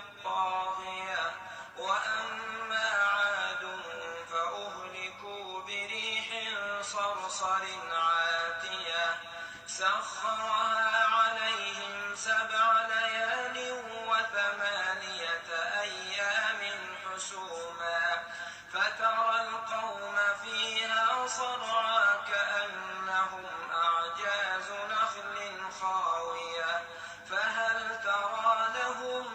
بالطاغية وأما عاد فأهلكوا بريح صرصر عاتية سخرها عليهم 7 ليال و8 أيام حسوما فترى القوم فيها صرعى كأنهم أعجاز نخل خاوية فهل ترى لهم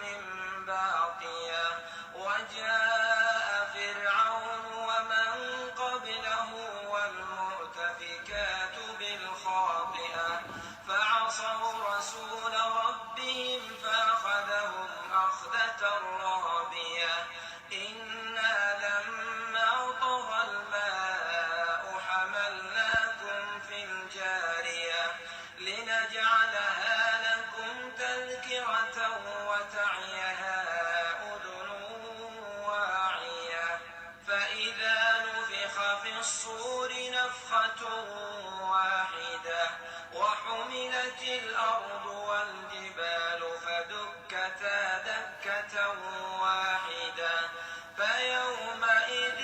من باقية وجاء فرعون ومن قبله والمؤتفكات بالخاطئة فعصوا رسول ربهم فأخذهم أخذة رابية إنا لما طغى الماء حملناكم في الجارية لنجعلها لكم تذكرة وتعيها أذن واعية فإذا نفخ في الصور نفخة واحدة وحملت الأرض والجبال فدكتا دكة واحدة فيومئذ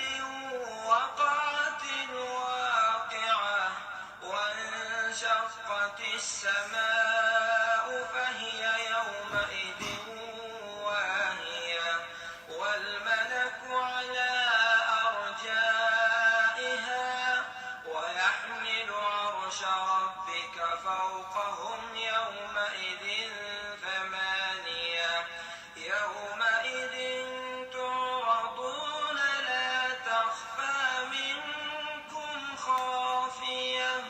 وقعت الواقعة وانشقت السماء فهي يومئذ واهية والملك على أرجائها ويحمل عرش ربك فوقهم يومئذ 8 يومئذ تعرضون لا تخفى منكم خافية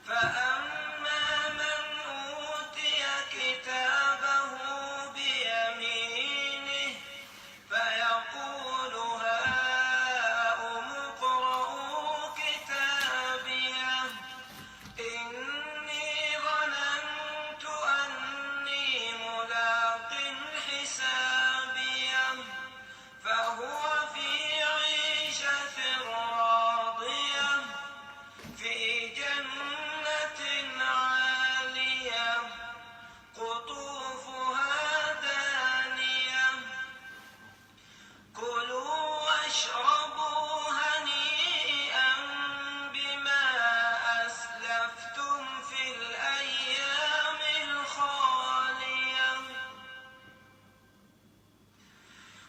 فأما من أوتي كتابه بيمينه فيقول هاؤم اقرءوا كتابيه إني ظننت أني ملاق حسابيه فهو في عيشة راضية في جنة عالية قطوفها دانية كلوا واشربوا هنيئا بما أسلفتم في الأيام الخالية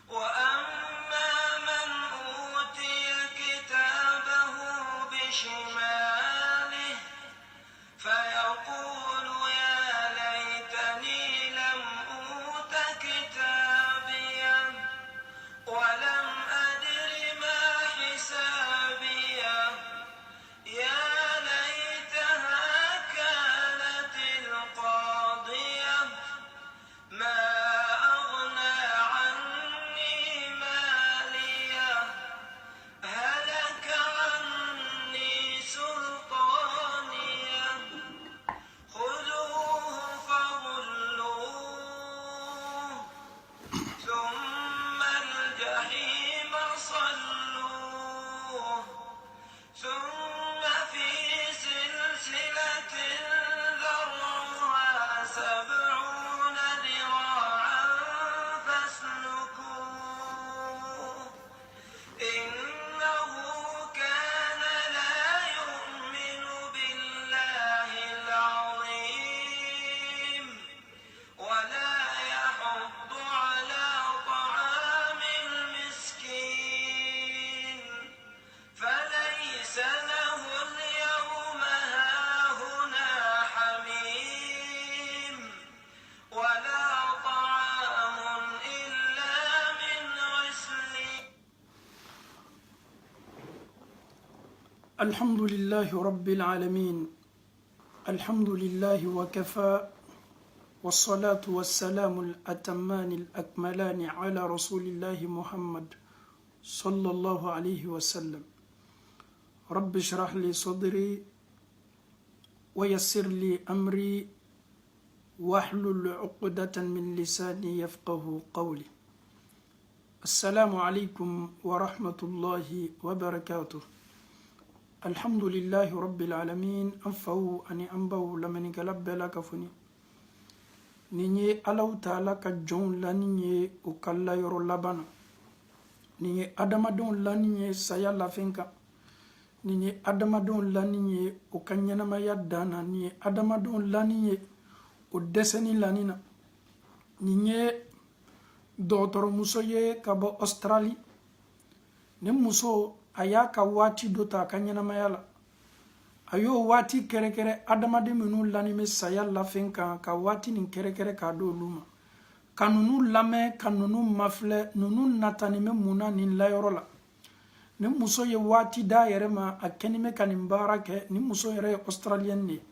وأما من أوتي كتابه بشماله فيقول يا ليتني لم أوت كتابيه ولم أدر ما حسابيه يا ليتها كانت القاضية ما أغنى عني ماليه هلك عني سلطانيه خذوه فغلوه ثم الجحيم صلوه ثم في سلسلة ذرعها 70 ذراعا فاسلكوه إنه كان لا يؤمن بالله العظيم ولا يحض على طعام المسكين فليس له اليوم هاهنا حميم ولا طعام إلا من غسلين. الحمد لله رب العالمين الحمد لله وكفى والصلاة والسلام الأتمان الأكملان على رسول الله محمد صلى الله عليه وسلم رب اشرح لي صدري ويسر لي أمري واحلل عقدة من لساني يفقه قولي السلام عليكم ورحمة الله وبركاته الحمد لله رب العالمين أنفو أني أنبو لمن قلب لك فني Ninye Allahu Ta'ala ka jɔnw la ninye o ka layɔrɔ laban na. Nin ye adamadenw la nin ye saya lafɛn kan. Nin ye adamadenw la nin ye o ka ɲɛnamaya dan na. Nin ye adamadenw la nin ye o dɛsɛni lanin na. Nin ye dɔgɔtɔrɔmuso ye ka bɔ Australie. Nin muso a y'a ka waati dɔ ta a ka ɲɛnamaya la. A y'o waati kɛrɛkɛrɛ adamaden minnu lanin bɛ saya lafɛn kan ka waati nin kɛrɛkɛrɛ k'a di olu ma. Ka nunu lamɛn ka nunu mafilɛ nunu natanin bɛ mun na nin layɔrɔ la. Nin muso ye waati d'a yɛrɛ ma a kɛnin bɛ ka nin baara kɛ. Nin muso yɛrɛ ye Australienne de ye.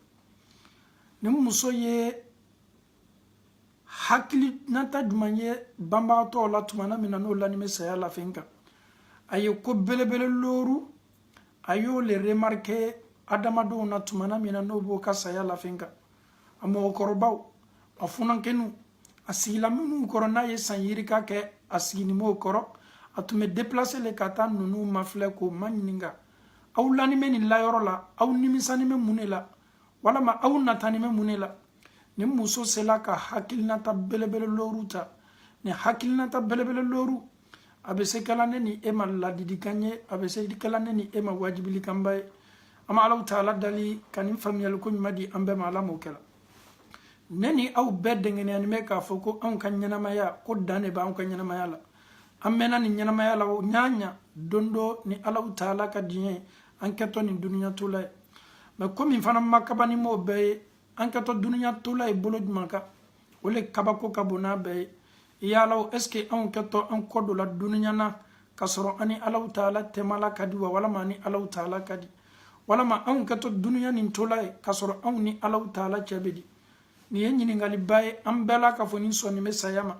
Nin muso ye hakilinata jumɛn ye banbagatɔw la tuma min na n'o lanin bɛ saya lafɛn kan. A ye ko belebele looru a y'o le remarquer adamadenw na tuma min na n'o b'o ka saya lafɛn kan. A mɔgɔkɔrɔbaw a funankɛninw a sigila minnu kɔrɔ n'a ye san yirika kɛ a siginimɔgɔw kɔrɔ a tun bɛ déplacer le ka taa ninnu mafilɛ k'o ma ɲininka aw lanin bɛ nin layɔrɔ la aw nimisanin bɛ mun de la walama aw natanin bɛ mun de la. Nin muso sela ka hakilinata belebele looru ta. Nin hakilinata belebele looru a bɛ se kɛla ne ni e ma ladidikan ye a bɛ se kɛla ne ni e ma wajibilikanba ye. An bɛ Alahu Ta'ala dali ka nin faamuyaliko ɲuman di an bɛɛ ma Ala m'o kɛla. Ne ni aw bɛɛ dɛngɛniyani bɛ k'a fɔ ko anw ka ɲɛnamaya ko dan de b'anw ka ɲɛnamaya la. An mɛnna nin ɲɛnamaya la o ɲaɲa don dɔ ni Alahu Ta'ala ka diɲɛ an kɛtɔ nin duniya to la ye. Mais komi fana ma kaba ni m'o bɛɛ ye an kɛtɔ duniya to la ye bolo jumɛn kan o le kabako ka bon n'a bɛɛ ye. Ya Allah est ce que anw kɛtɔ an kɔ don la duniya na ka sɔrɔ ani Alahu Ta'ala tɛmala ka di wa walama ani Alahu Ta'ala ka di walama anw kɛtɔ duniya nin to la ye ka sɔrɔ anw ni Alahu Ta'ala cɛ bɛ di. Nin ye ɲininkaliba ye an bɛɛ la k'a fɔ nin sɔnni bɛ saya ma.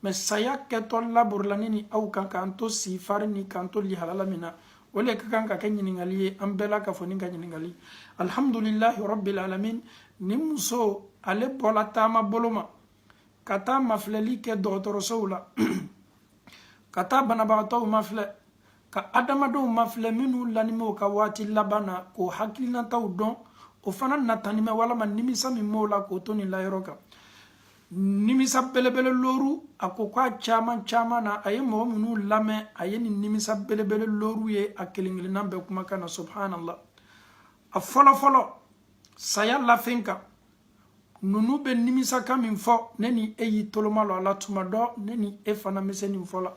Mais saya kɛtɔ laborila ne ni aw kan k'an to sifari ni k'an to lihalala min na o le ka kan ka kɛ ɲininkali ye an bɛɛ la k'a fɔ nin ka ɲininkali. Alhamdulillahi rabbil alamin. Nin muso ale bɔla taama bolo ma ka taa mafilɛli kɛ dɔgɔtɔrɔsow la ka taa banabagatɔw mafilɛ ka adamadenw mafilɛ minnu lanin bɛ o ka waati laban na k'o hakilinataw dɔn o fana natanin bɛ walama nimisa min b'o la k'o to nin layɔrɔ kan. Nimisa belebele looru a ko k'a caman caman na a ye mɔgɔ minnu lamɛn a ye nin nimisa belebele looru ye a kelen kelenna bɛɛ kumakan na subhanallah. A fɔlɔfɔlɔ saya lafɛn kan nunu bɛ nimisakan min fɔ ne ni e y'i toloma lɔ a la tuma dɔ ne ni e fana bɛ se nin fɔ la.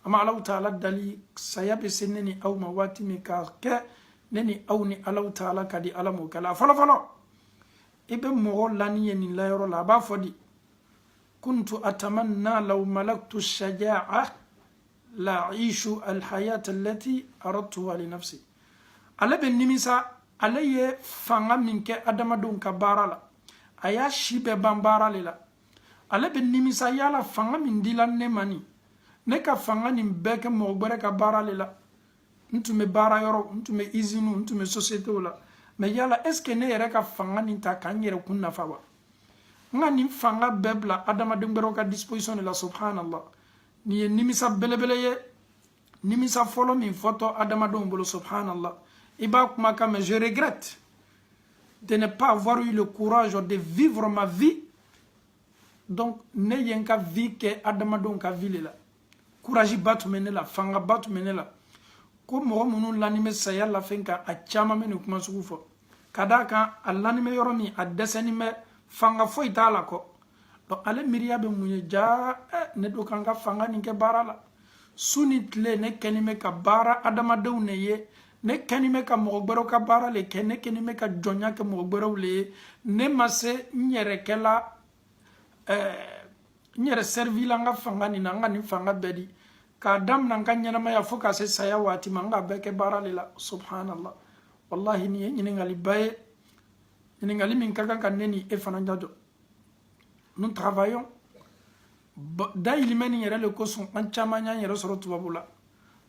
An bɛ Alahu Ta'ala dali saya bɛ se ne ni aw ma waati min k'a kɛ ne ni aw ni Alahu Ta'ala ka di Ala m'o kɛla. A fɔlɔfɔlɔ i bɛ mɔgɔ lanin ye nin layɔrɔ la a b'a fɔ di kuntu atamanna law malaktu shaja'a la aishu alhayata allati aradtuha li nafsi. Ale bɛ nimisa ale ye fanga min kɛ adamadenw ka baara la a y'a si bɛɛ ban baara le la. Ale bɛ nimisa yala fanga min dila ne ma nin ne ka fanga nin bɛɛ kɛ mɔgɔ wɛrɛ ka baara le la. N tun bɛ baara yɔrɔ n tun bɛ usine n tun bɛ société la mais yala est ce que ne yɛrɛ ka fanga nin ta k'an yɛrɛ kun nafa wa. N ka nin fanga bɛɛ bila adamaden wɛrɛw ka disposition de la subhanallah. Nin ye nimisa belebele ye nimisa fɔlɔ min fɔtɔ adamadenw bolo subhanallah. I b'a kumakan mais je regrette de ne pas avoir eu le courage de vivre ma vie. Donc ne ye n ka vie kɛ adamadenw ka vie le la. Courage ba tun bɛ ne la fanga ba tun bɛ ne la. Ko mɔgɔ minnu lanin bɛ saya lafɛn kan a caman bɛ nin kuma sugu fɔ ka d'a kan a lanin bɛ yɔrɔ min a dɛsɛnin bɛ fanga foyi t'a la kɔ. Donc ale miiriya bɛ mun ye jaa ne do kan ka fanga nin kɛ baara la su ni tile ne kɛnin bɛ ka baara adamadenw ne ye ne kɛnin bɛ ka mɔgɔ wɛrɛw ka baara le kɛ ne kɛnin bɛ ka jɔnya kɛ mɔgɔ wɛrɛw le ye ne ma se n yɛrɛ kɛla n yɛrɛ servila n ka fanga nin na n ka nin fanga bɛɛ di k'a daminɛ n ka ɲɛnamaya fo ka se saya waati ma n ka bɛɛ kɛ baara le la subhanallah. Wallahi nin ye ɲininkaliba ye ɲininkali min ka kan ka ne ni e fana jajɔ. Nous travaillons dayirimɛ nin yɛrɛ le kosɔn an caman y'an yɛrɛ sɔrɔ tubabu la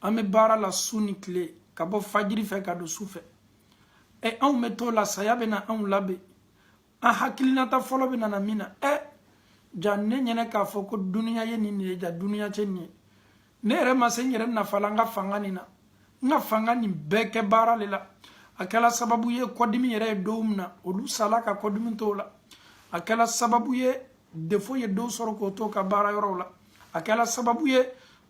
an bɛ baara la su ni tile ka bɔ fajiri fɛ ka don su fɛ anw bɛ t'o la saya bɛ na anw labɛn an hakilinata fɔlɔ bɛ nana min na ja ne ɲɛnɛ k'a fɔ ko duniya ye nin de ye ja duniya tɛ nin ye ne yɛrɛ ma se n yɛrɛ nafa la n ka fanga nin na n ka fanga nin bɛɛ kɛ baara le la a kɛla sababu ye kɔdimi yɛrɛ ye don min na olu sala ka kɔdimi t'o la a kɛla sababu ye defo ye do soro ko to ka bara yoro la akala sababu ye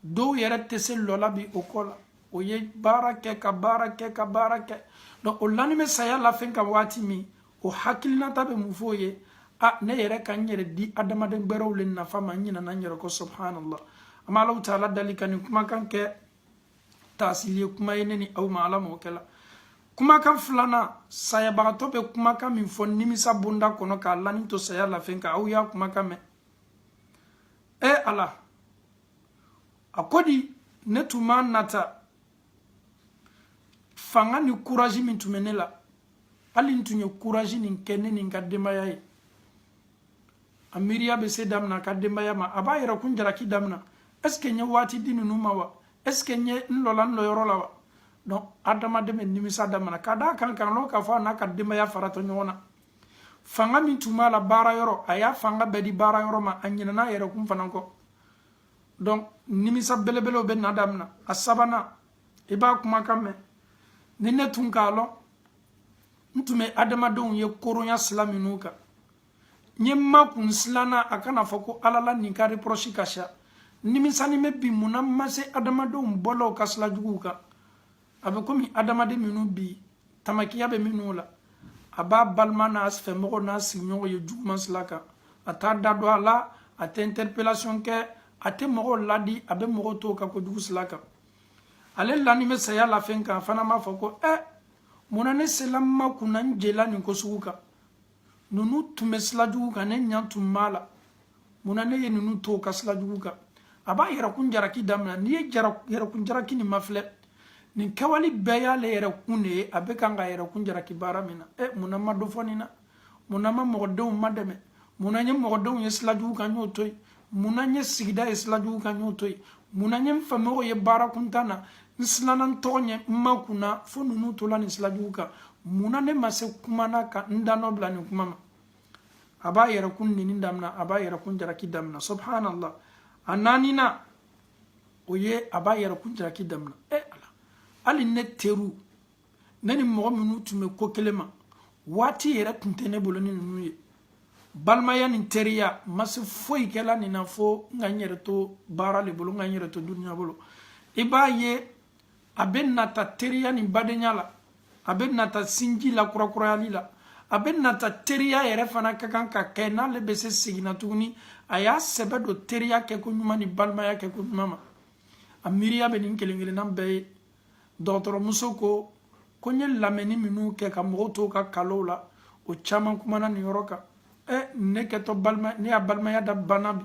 do yere tese lola bi okola o ye barake ka barake ka barake donc o lani me saya la fin ka wati mi o hakilina tabe mu foye a ne yere kan yere di adama de gbero le na fama nyina na nyere ko subhanallah ama Allah taala dalika ni kuma kan ke tasili kuma yeneni aw ma ala mo kala kuma kan flana saya bagato be kuma kan min fo nimisa bunda kono ka lani to saya la fin ka aw ya kuma kan me e ala akodi ne tuma nata fanga ni courage min tumenela ali ntunye courage ni kenne ni ngadema yayi amiriya be se damna kadema ya ma aba yera kunjara ki damna est ce nya wati dinu numa wa est ce nye nlolan lo yoro lawa donc adama de men nimisa damna kada kan lo ka fa na kadema ya farato nyona fanga min tuma la bara yoro aya fanga be di bara yoro ma anyina na yera kun fananko donc nimisa belebelo be na damna asabana iba kuma kame ni ne tun kalo ntume adama don ye koronya slaminuka nyemma kun slana akana foko alala ni ka reproche kasha nimisa ni me bi munam mase adama don bolo kasla juguka abe komi adama de minu bi tamakiya be minula aba balmana asfe mo na sinyo ye jugman slaka ata dado ala ata interpellation ke ate mo ladi abe mo to ka ko jugu slaka ale lani me saya la fenka fana ma foko munane selamma kunan jela ni ko suka nunu tumesla juguka ne nyantum mala munane ye nunu to kasla juguka aba yera kunjara ki damna ni yera kunjara ki ni mafle ni kawali beya le yera kunne abe kanga yera kunjara ki baramina munama do fonina munama mogodon madame munanye mogodon yesla juguka nyotoy munanye sigida yesla juguka nyotoy munanye famo ye bara kuntana nslanan tonye makuna fo nunu tola ni sla juguka munane mase kumana ka ndano blani kumama aba yera kunni ni damna aba yera kunjara ki damna subhanallah ananina oye aba yera kunjara ki damna ala ali ne teru nani mo minu tume ko kelema wati yera kuntene boloni nunu ye balmaya ni teriya mase foi kela ni na fo nganyere to bara le bolo nganyere to dunya bolo iba ye aben nata teriya ni badenyala aben nata sinji la kurakura lila aben nata teriya yere fana kakan ka kena le bese sigina tuguni aya sebe do teriya ke ko nyuma ni balmaya ke ko mama amiriya be nin kelengele nan be docteur musoko ko nyel lameni minu ke ka moto ka kalola o chama kumana ni yoroka ne ke to balma ne ya balmaya da banabi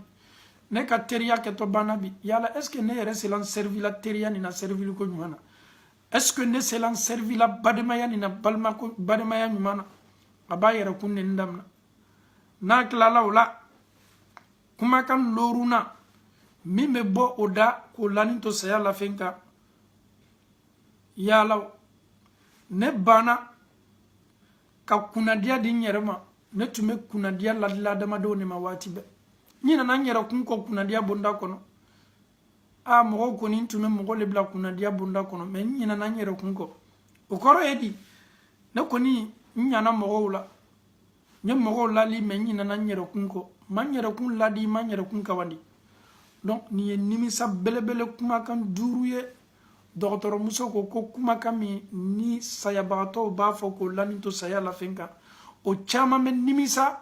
ne ka teriya ke to banabi yala est ce que ne yere selan servi la teriya ni na servi ko nyuma est ce que ne selan servi la bademaya ni na balma ko bademaya nyuma aba yere kunne ndamna na klala wala kuma kan loruna mime bo oda ko lani to saya la fenka yala ne bana ka kunadia di nyerema ne tume kunadia la dama do ne mawati be nyina na nyera kun ko kunadia bonda kono mo ko ni tume mo le bla kunadia bonda kono me nyina na nyera kun ko o koro edi ne ko ni nyana mo wala nyem mo la li me nyina na nyera kun ko man nyera kun la di man nyera kun kawandi donc ni nimisa belebele kuma kan duruye docteur musoko ko kuma kami ni sayabato ba fo ko lani to saya la fenka o chama men nimisa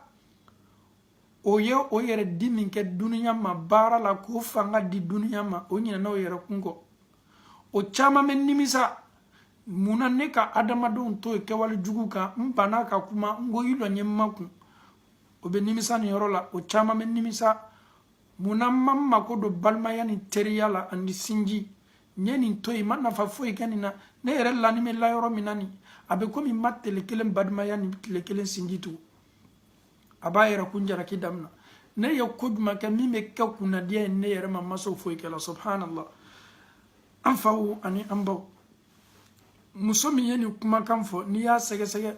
o yere dimin ke dunya ma bara la ko fanga di dunya ma o nyina no yere kungo o chama men nimisa munane ka adama don to ke wal juguka mbana ka kuma ngo yilo nyemmaku o be nimisa ni yorola o chama men nimisa munamma mako do balmaya ni teriyala andi sinji nyeni toy manna fa foy kanina ne yere lani me la yoro minani abe komi matte le kelen badmaya ni le kelen sinjitu aba yere kunjara ki damna ne yo kudma ka mi me ka kuna dia ne yere mamma so foy kala subhanallah anfa'u ani ambo musomi yeni kuma kamfo ni ya sege sege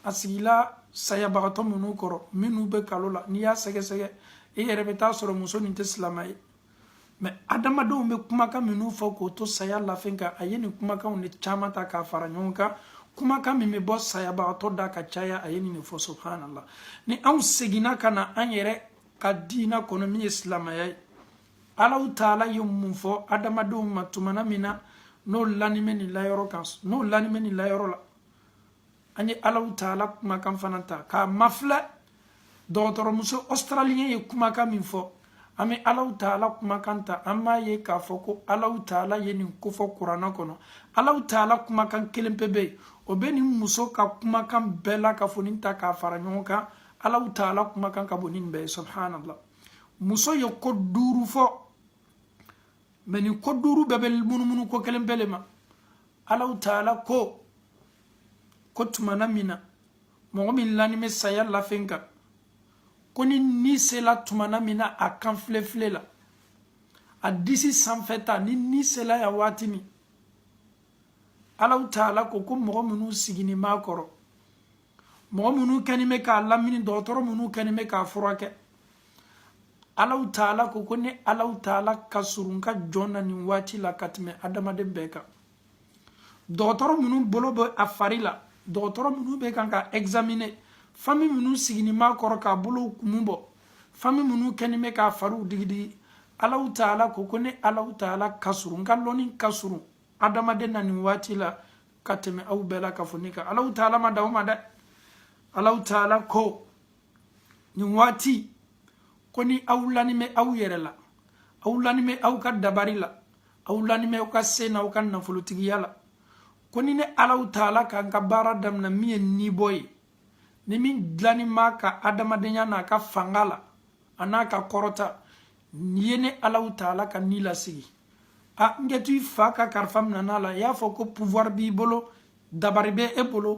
asigila saya bagato munu koro minu be kalola ni ya sege sege e yere beta soro muso ni teslamai mais adama do me kuma ka minu fo ko to saya la fenka ayeni kuma ka on chama ta ka faranyonka kuma ka mi me boss saya bagato da ka chaya ayeni ni fo subhanallah ni an segina kana an yere ka dina kono mi islamaya Allah taala yum fo adamadu matumana mina no lanime ni la yoro kan no lanime ni la yoro la ani Allah taala kuma kan fananta ka mafla docteur muso australien ye kuma kan min fo ami Allah taala kuma kanta amma ye ka fo ko Allah taala ye nin ko fo qur'ana kono Allah taala kuma kan kelempebe o beni muso ka kuma kan bela ka foninta ka fara nyonka Allah taala kuma kan ka bonin be subhanallah muso ye ko duru fo meni ko duru bebel munu ko kelempele ma Allah taala ko tumana mina mo min lani me saya la fenka koni ni sela tumana mina a kan flefle la a disi sanfeta ni sela ya watimi Allah taala ko mo munu sigini makoro mo munu kanime ka lamini docteur munu kanime ka furake Allah taala ko ne Allah taala kasurunka jonna ni wati la katme adama de beka docteur munu bolo be afarila docteur munu be kan ka examiner fami munu sigini makoro ka bolo kumbo fami munu kanime ka faru digidi Allah taala ko ne Allah taala kasurunka loni kasuru adama de nani wati la katme au bela ka funika Allah taala ma dawma da Allah taala ko ni wati koni awlani me aw yerela awlani me aw ka dabari la awlani me aw ka sena aw ka nafulutigi yala koni ne Allah taala kan ka bara damna mi ni boy ni min glani maka adama de nyana ka fangala anaka korota yene Allah taala ka nila sigi a ngetu fa ka karfam nanala ya foko pouvoir bi bolo dabari be e bolo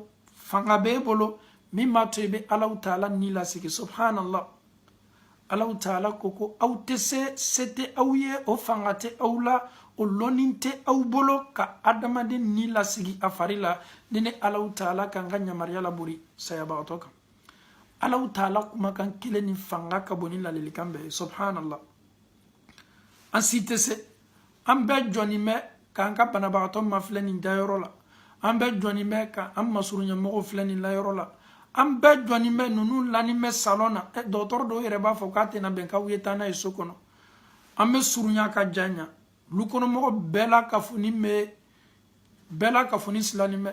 fanga be bolo mi matebe Allah taala nila sigi subhanallah Allah taala koko aw tese sete awye o fangate awla o loninte aw bolo ka adama de nila sigi afarila nene Allah taala kan ganya mariala buri sayaba otoka Allah taala kuma kan kile ni fanga ka boni la lelikambe subhanallah ansitese ambe joni me kan ka bana ba to mafleni dayorola ambe joni me ka amma surunya mo fleni la yorola ambe joni me nunu lani me salona docteur do yere ba fokate na ben ka wiyetana e sokono ambe surunya ka janya lukono mo bela ka funi me bela ka funi slani me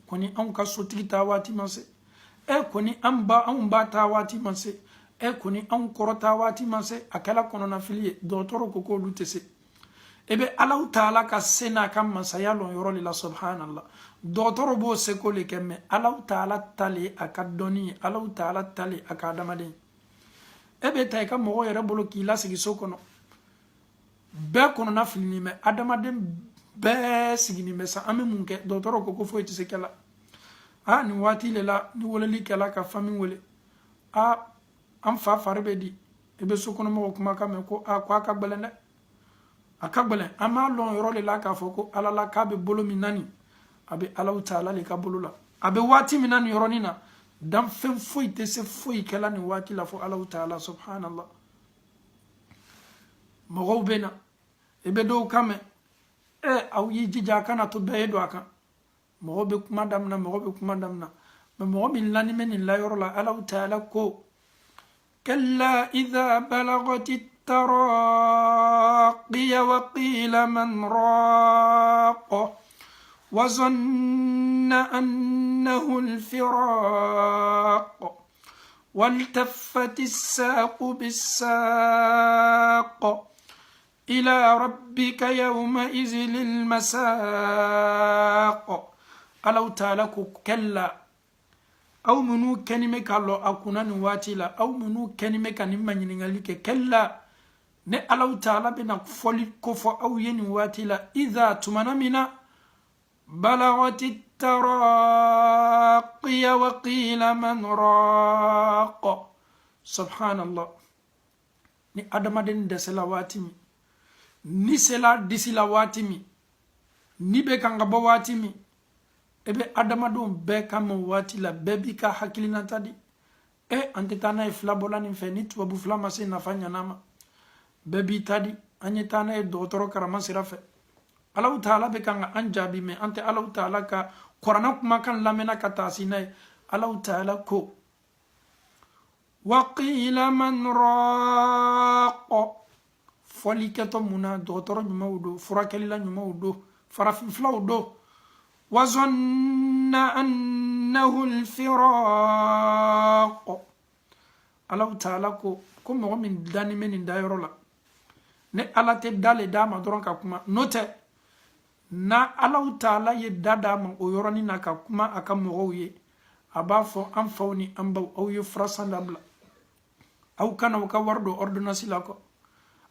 koni an ka sotigi ta wati manse koni an ba ta wati manse koni an korota wati manse akala kono na filie docteur ko ko lutese ebe Allah taala ka sena kam masaya lon yoroli la subhanallah docteur bo se ko le kemme Allah taala tali akadoni Allah taala tali akadamade ebe tay ka mo yere bolo ki la sigi sokono be kono na filni me adamade be sigi ni me sa ame munke docteur ko fo iti se kala ni wati le la ni wole li kala ka fami wole am fa farbe di ebe sokono mo kuma ka me ko kwa ka gbelene akagbele ama lon yoro le la ka foko ala la ka be bolo minani abe Allah taala le ka bolo la abe wati minani yoro nina dam fem foi te se foi kala ni wati la fo Allah taala subhanallah mo bena ebe do kame aw yi jija kana to be do aka mo be kuma damna mo min lani men la yoro la Allah taala ko kalla idha balagati التراقي وقيل من راق وظن أنه الفراق والتفت الساق بالساق إلى ربك يومئذ المساق ألو تالك كلا أو منو كلمة الله أكون نواتلا أو منو كلمة كنما ينغليك كلا ne Allah taala bena foli kofo aw yeni watila idha tumanamina balagati taraqiya wa qila man raq subhanallah ni adama den desela watimi ni sela disila watimi ni be kanga bo watimi ebe adama don be kam watila bebi ka hakilina tadi antitana iflabola ni fenit wabu flama se nafanya nama bebi tadi anyetana docteur karama sirafe Allah taala be kanga anjabi me ante Allah taala ka qur'ana kuma kan lamena ka tasina Allah taala ko وقيل من راق فوليكتو منا دوتور نمودو فراكللا نمودو فرافلودو وظن أنه الفراق الله تعالى كم من داني من دايرولا ne ala te dale dama doron ka kuma note na Allah taala ye dada ma o yoroni na ka kuma aka mogo ye aba fo am fawni am baw aw ye frasandabla aw kana ka wardo ordonnance la ko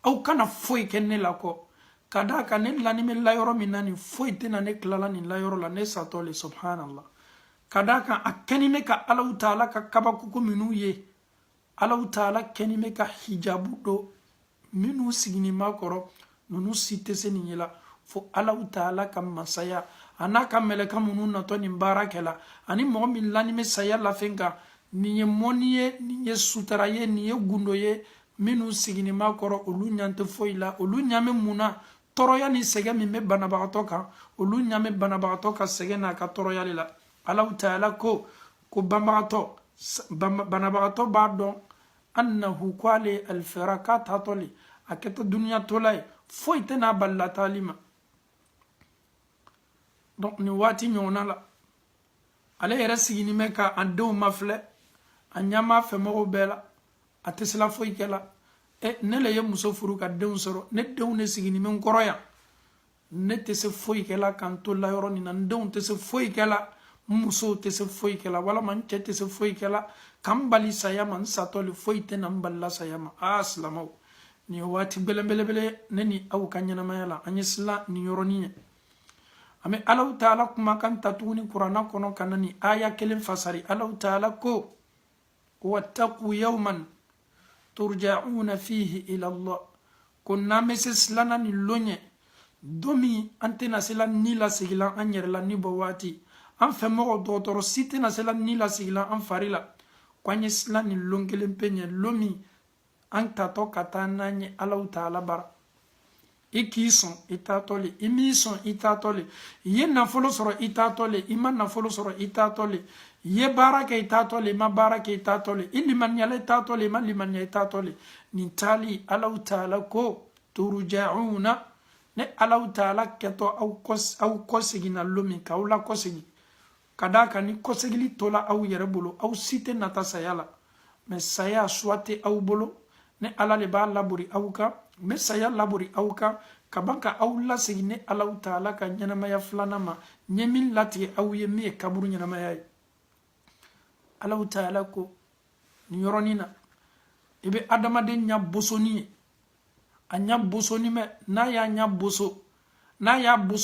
aw kana foy kenne la ko kada ka ne lani me la yoro minani foy tena ne klala ni la yoro la ne satole subhanallah kada ka akeni me ka Allah taala ka kabaku ko minu ye Allah taala keni me ka hijabu do minu sigini makoro nunu site seni la fo Allah taala kam masaya anaka meleka munu nato ni barakela ani mo min lani me saya la fenga ni moniye ni sutaraye ni gundoye minu sigini makoro olu nyante foila olu nyame muna toroya ni sege mi me banabagato ka olu nyame banabagato ka sege na ka toroya la Allah taala ko bambagato banabagato badon annahu kwale alfirakat hatoli aketa dunya tolay foyte na balla talima donc ni wati nyona la ale era sigini meka ando mafle anyama fe mo bela atesla foykela e nele ye muso furu ka deun soro ne deun ne sigini men koroya ne te se foykela kan to la yoro ni nan deun te se foykela muso te se foykela wala man te se foykela kambali sayama nsatoli foyte nan balla sayama aslamo ni wati bele neni au kanyana mayala anyisla ni yoroni ame Allah taala kuma kan tatuni qur'ana kono kanani aya kelen fasari Allah taala ko wattaqu yawman turja'una fihi ila Allah kunna meseslana ni lonye domi antena sela ni la sigila anyerla ni bowati an femo dotoro sitena sela ni la sigila an farila kwanyisla ni longelen penye lomi anta to katana nye Allah taala bara ikison itatole imison itatole ye nafolo soro itatole ima nafolo soro itatole ye baraka itatole ma baraka itatole iliman yale itatole ma liman yale itatole nintali Allah taala ko turja'una ne Allah taala keto au kosigina lomi kaula kosigi kadaka ni kosigili tola au yerebolo au site nata sayala mais saya swate au bolo ne ala le ba laburi awuka me saya laburi awuka kabanka awla sigine Allah taala ka nyanama ya fulana ma nyemin lati awye me kaburu nyanama ya Allah taala ko ni yoronina ibe adama de nya bosoni anya bosoni me na ya nya boso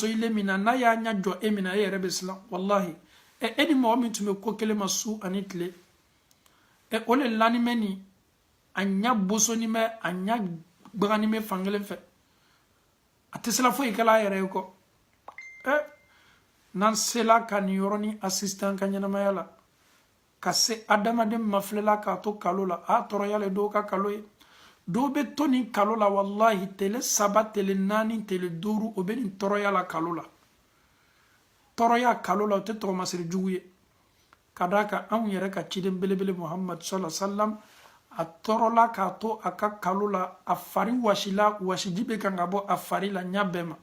ile mina na ya nya jo emina ya rebe islam wallahi edi mo mi tume ko kele masu anitle ole lani meni anya bosoni me anya gbani me fangelen fe atesla fo ikala yere ko nan sela kan yoroni assistant kanyana mayala kase adama dem maflela ka to kalola a toro yale do ka kaloy do be toni kalola wallahi tele sabat tele nani tele doru obeni toro yala kalola toro ya kalola te to masir juguye kadaka an yere ka cidem belebele Muhammad sallallahu alaihi wasallam atorola ka to aka kalula afari washila washijibe kangabo afari la nyabema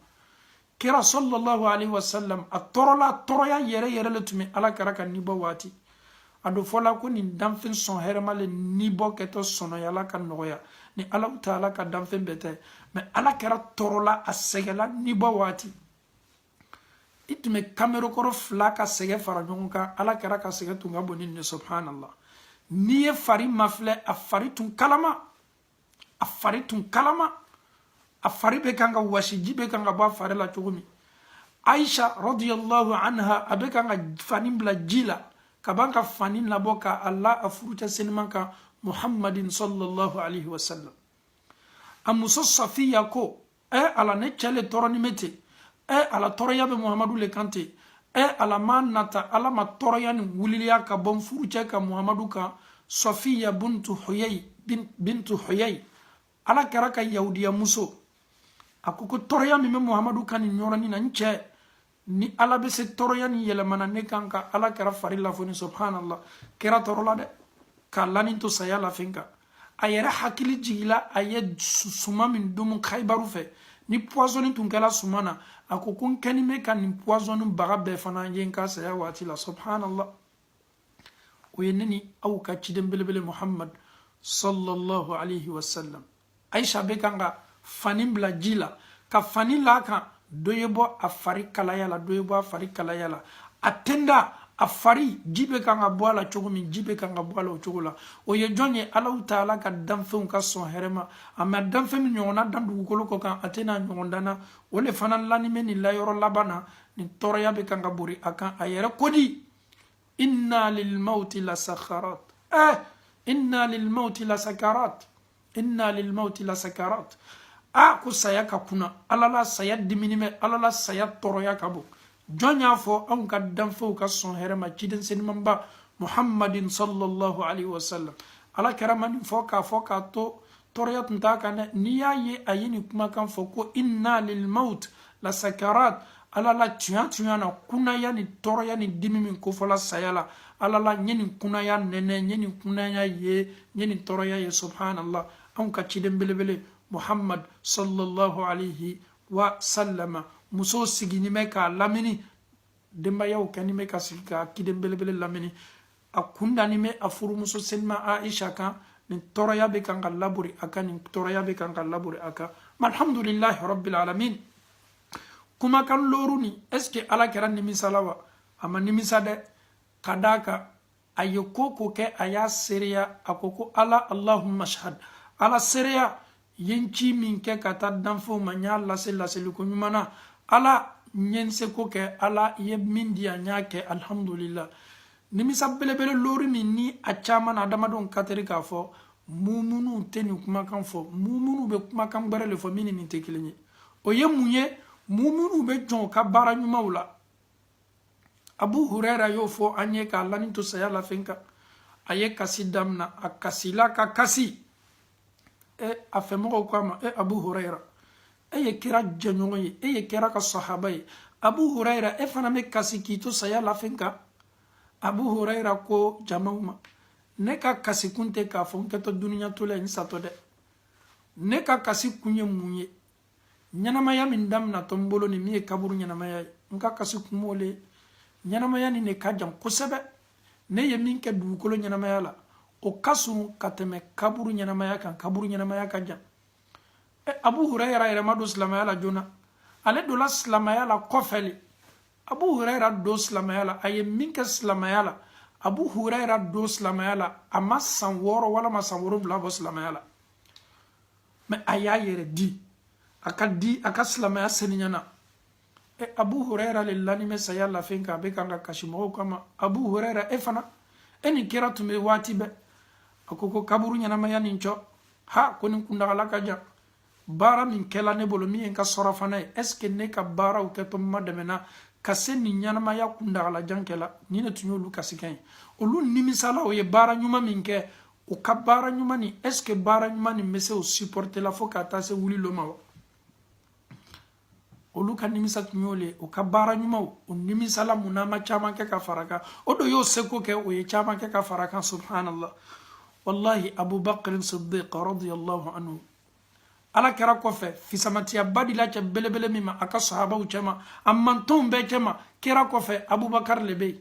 kira sallallahu alaihi wasallam atorola toroya yere le tumi ala karaka nibo wati ado fola ko ni damfen son hermale nibo keto sono yala kan noya ni ala taala ka damfen bete me ala kara torola asegela nibo wati itme kamero koro flaka sege farajonka ala kara ka sege tunga bonin subhanallah niye fari mafle afari tun kalama afari be kanga washiji be kanga ba fari la chugumi Aisha radiyallahu anha abe kanga fani bla jila kabanka fani la boka Allah afuruta sinmanka Muhammadin sallallahu alaihi wasallam amuso Safiya ko ala ne chele toroni mete ala toroya be Muhammadu le kante ala manata ala ma toroya ni wuliliya ka bon furuce ka Muhammadu ka Safiya bintu Huyay ala karaka yahudiya muso akuko toroya mi me Muhammadu kan ni nyorani na nche ni ala be se toroya ni yelemana ne kanka ala kara fari la foni subhanallah kira torola de ka lanin to saya la fenka a yɛrɛ hakili jigila a ye suma min domu Khaybaru fɛ ni poison tun kɛla suma na a ko ko n kɛni bɛ ka nin poison baga bɛɛ fana ye n ka saya waati la subhanallah o ye ne ni aw ka ciden belebele Muhammad sallallahu alaihi wasallam Aisha bɛ kan ka fani bila ji la ka fani la kan dɔ ye bɔ a fari kalaya la dɔ ye bɔ a fari kalaya la a tenda a fari ji bɛ kan ka bɔ a la cogo min ji bɛ kan ka bɔ a la o cogo la o ye jɔn ye Alahu Taala ka danfɛnw ka sɔn hɛrɛ ma a mɛ danfɛn min ɲɔgɔnna dan dugukolo kɔ kan a tɛna ɲɔgɔn danna o le fana lanimɛ nin layɔrɔ laban na nin tɔɔrɔya bɛ kan ka bori a kan a yɛrɛ kodi inna lil mauti la sakarat inna lil mauti la sakarat inna lil mauti la sakarat ko saya ka kuna Ala la saya diminimɛ Ala la saya tɔɔrɔya ka bon jɔn y'a fɔ anw ka danfɛnw ka sɔn hɛrɛ ma ciden senimanba Muhammadin sallallahu alaihi wasallam Ala kɛra ma nin fɔ k'a to tɔɔrɔya tun t'a kan dɛ n'i y'a ye a ye nin kumakan fɔ ko inna lil maut la sakarat Ala la tiɲɛ na kunaya ni tɔɔrɔya ni dimi min kofɔla saya la Ala la n ye nin kunaya nɛnɛ n ye nin kunaya ye n ye nin tɔɔrɔya ye subhanallah anw ka ciden belebele Muhammad sallallahu alaihi wasallam muso sigini mɛ k'a lamini denbayaw kɛni mɛ ka sigi ka ciden belebele lamini a kundani mɛ a furumuso senima Aisha kan nin tɔɔrɔya bɛ kan ka labori a kan nin tɔɔrɔya bɛ kan ka labori a kan alhamdulillahi rabbil alamin kumakan looru ni est ce que Ala kɛra nimisala wa a ma nimisa dɛ ka d'a kan a ye ko kɛ a y'a seereya a ko ko Ala Allahumma shahad Ala seereya ye n ci min kɛ ka taa danfɛnw ma n y'a laseliko ɲuman na Ala n ye n seko kɛ Ala ye min di yan n y'a kɛ alhamdulillah nimisa belebele loori min ni a caman na adamadenw ka teri k'a fɔ mumunu tɛ nin kumakan fɔ mumunu bɛ kumakan gbɛrɛ le fɔ min ni nin tɛ kelen ye o ye mun ye mumunu bɛ jɔn ka baara ɲumanw la Abu Huraira y'o fɔ an ye k'a lanin to saya la fɛn kan a ye kasi damina a kasila ka kasi a fɛmɔgɔw ko a ma Abu Huraira ye kira jɛɲɔgɔn ye ye kira ka sahaba ye Abu Huraira fana bɛ kasi k'i to saya la fɛn kan Abu Huraira ko jamaw ma ne ka kasi kun tɛ k'a fɔ n kɛtɔ duniya to la n satɔ dɛ ne ka kasi kun ye mun ye ɲɛnamaya min daminatɔ n bolo nin min ye kaburu ɲɛnamaya ye n ka kasi kun m'o le ye ɲɛnamaya nin de ka jan kosɛbɛ ne ye min kɛ dugukolo ɲɛnamaya la o ka surun ka tɛmɛ kaburu ɲɛnamaya kan kaburu ɲɛnamaya ka jan Abu Huraira yɛrɛ ma don silamɛya la joona ale donna silamɛya la kɔfɛ le Abu Huraira don silamɛya la a ye min kɛ silamɛya la Abu Huraira don silamɛya la a ma san 6 walama san 7 bɔ silamɛya la mais a y'a yɛrɛ di a ka silamɛya seniɲana Abu Huraira le lanimɛ saya la fɛn kan a bɛ kan ka kasi mɔgɔw kama Abu Huraira fana ni kira tun bɛ waati bɛɛ a ko kaburu ɲɛnamaya nin cɔ ko nin kundagala ka jan baara min kɛla ne bolo min ye n ka sɔrɔ fana ye est ce que ne ka baaraw kɛtɔ ma dɛmɛna ka se nin ɲɛnamaya kundagala jan kɛla ni ne tun y'olu kasi kan ye olu nimisala o ye baara ɲuman min kɛ o ka baara ɲuman nin est ce que baara ɲuman nin bɛ se o supporter la fo ka taa se wulilo ma wa olu ka nimisa tun y'o le o ka baara ɲumanw o nimisala mun n'a ma caman kɛ ka fara kan o do y'o seko kɛ o ye caman kɛ ka fara kan subhanallah wallahi Abubakar Siddiq radiyallahu anhu Ala kɛra kɔfɛ fisamatiyaba di la cɛ belebele min ma a ka sahabaw cɛ ma a mantonw bɛɛ cɛ ma kɛra kɔfɛ Abubakar le bɛ yen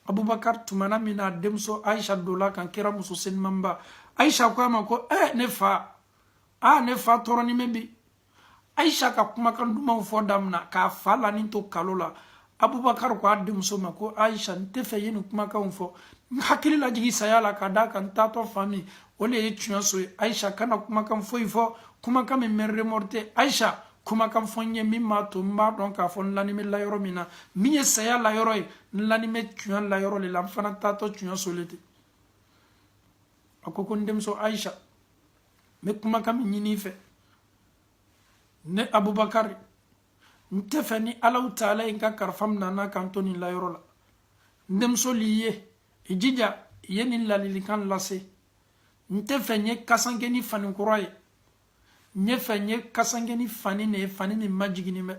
Abubakar tumana min na a denmuso Aisha dola kan kɛra muso senimanba Aisha ko a ma ko ne fa tɔɔrɔnin bɛ bi Aisha ka kumakan dumanw fɔ damina k'a fa lanin to kalo la Abubakar ko a denmuso ma ko Aisha n tɛ fɛ ye nin kumakanw fɔ n hakili lajigi saya la ka d'a kan n taatɔ fa min o le ye tiɲɛ so ye Aisha kana kumakan foyi fɔ kumakan min bɛ remorte Aisha kumakan fɔ n ye min b'a to n b'a dɔn k'a fɔ n lanimɛ la yɔrɔ min na min ye saya la yɔrɔ ye n lanimɛ tiɲɛ la yɔrɔ le la n fana taatɔ tiɲɛ so le ten a ko n denmuso Aisha n bɛ kumakan min ɲini i fɛ ne Abubakar n tɛ fɛ ni Alahu Taala ye n ka kalifa minɛ n'a kan to nin layɔrɔ la n denmuso l'i ye i jija i ye nin ladilikan lase n tɛ fɛ n ye kasan kɛ ni fani kura ye n ye fɛ n ye kasan kɛ ni fani de ye fani min ma jiginin bɛ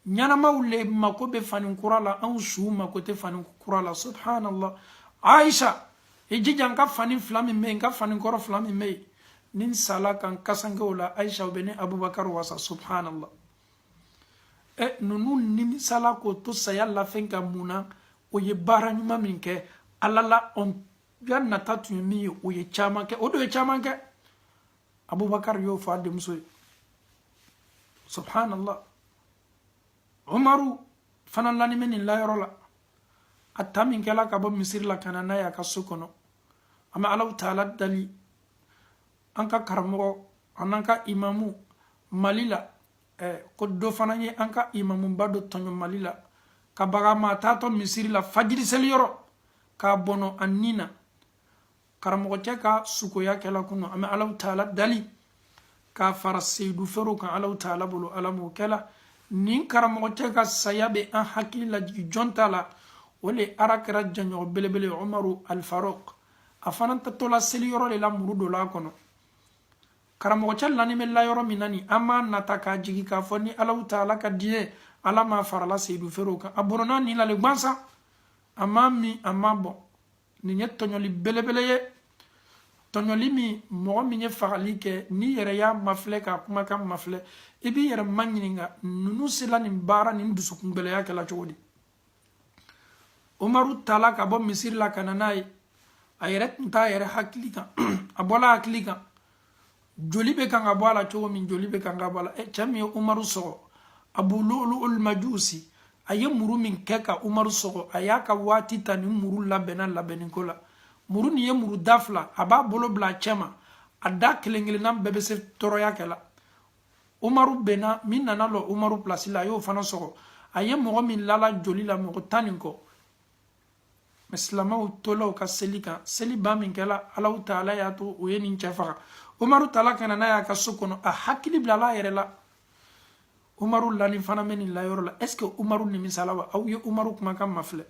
ɲanamaw le mako bɛ fani kura la anw suw mako tɛ fani kura la subhanallah Aisha jija nka fani fila min me nka fani kɔrɔ fila min me nin sala kan kasange ola Aisha bene Abubakar wasa subhanallah nunu nimisala ko to saya la fenka muna o ye baara ɲuman min kɛ ala la on ya nata tun ye min ye o ye caman kɛ o do ye caman kɛ Abubakar y'o fɔ a denmuso ye subhanallah Umaru fana lanime nin layɔrɔ la a ta min kɛla ka bɔ misiri la kana n'a ye a ka so kɔnɔ an bɛ Alahu taala dali an ka karamɔgɔ an'an ka imamu Mali la ko dɔ fana ye an ka imamuba dɔ tɔɲɔ Mali la ka baga maa taatɔ misiri la fajiri seli yɔrɔ k'a bɔnɔ a nin na karamɔgɔ cɛ ka sukoya kɛla kunna an bɛ Alahu taala dali k'a fara seyidu feerew kan Alahu taala bolo ala m'o kɛla nin karamɔgɔ cɛ ka saya bɛ an hakili la jigi jɔn ta la o le ara kɛra janɲɔgɔn belebele Umaru al-Faruq a fana tatɔla seli yɔrɔ de la muru dɔ la kɔnɔ karamɔgɔ cɛ lanime la yɔrɔ min na ni an m'a nata k'a jigi k'a fɔ ni Alahu taala ka diɲɛ ala m'a farala seyidu feerew kan a bɔnna nin la le gwansan a m'a min a m'a bɔn nin ye tɔɲɔli belebele ye tɔɲɔli min mɔgɔ min ye fagali kɛ ni yɛrɛ y'a mafilɛ k'a kumakan mafilɛ i b'i yɛrɛ ma ɲininka ninnu sela nin baara nin dusukun gɛlɛya kɛla cogo di Umaru taala ka bɔ misiri la ka na n'a ye a yɛrɛ tun t'a yɛrɛ hakili kan a bɔla hakili kan joli bɛ kan ka bɔ a la cogo min joli bɛ kan ka bɔ a la cɛ min ye Umaru sɔgɔ Abu Lu'lu'ul Majusi a ye muru min kɛ ka Umaru sɔgɔ a y'a ka waati ta ni muru labɛnna labɛnni ko la muru nin ye muru da fila a b'a bolo bila a cɛ ma a da kelen kelenna bɛɛ bɛ se tɔɔrɔya kɛ la Umaru bɛnna min nana lɔ Umaru pilasi la a y'o fana sɔgɔ a ye mɔgɔ min lala joli la mɔgɔ 10 nin kɔ mɛ silamɛw tola u ka seli kan seli ba min kɛla Alahu taala y'a to o ye nin cɛ faga Umaru taala ka na n'a y'a ka so kɔnɔ a hakili bilala a yɛrɛ la Umaru lani fana bɛ nin layɔrɔ la est-ce que Umaru nimisala wa aw ye Umaru kumakan mafilɛ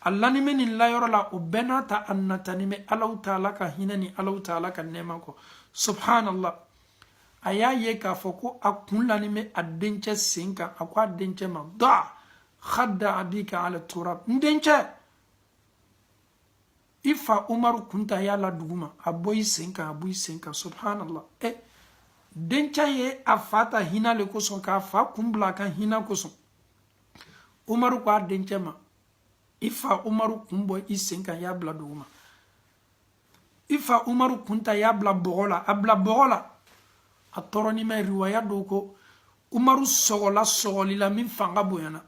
a lani bɛ nin layɔrɔ la o bɛɛ n'a ta a natani bɛ Alahu taala ka hinɛ ni Alahu taala ka nɛɛma kɔ subhanallah a y'a ye k'a fɔ ko a kun lani bɛ a dencɛ sen kan a ko a dencɛ ma da khadda abika ala turab n dencɛ i fa Umaru kunta y'a la duguma a bɔ i sen kan a bɔ i sen kan subhanallah dencɛ ye a fa ta hinɛ le kosɔn k'a fa kun bila a kan hinɛ kosɔn Umaru ko a dencɛ ma i fa Umaru kun bɔ i sen kan y'a bila duguma i fa Umaru kunta y'a bila bɔgɔ la a bila bɔgɔ la a tɔɔrɔ ni ma riwaya dɔw ko Umaru sɔgɔla sɔgɔli la min fanga bonyana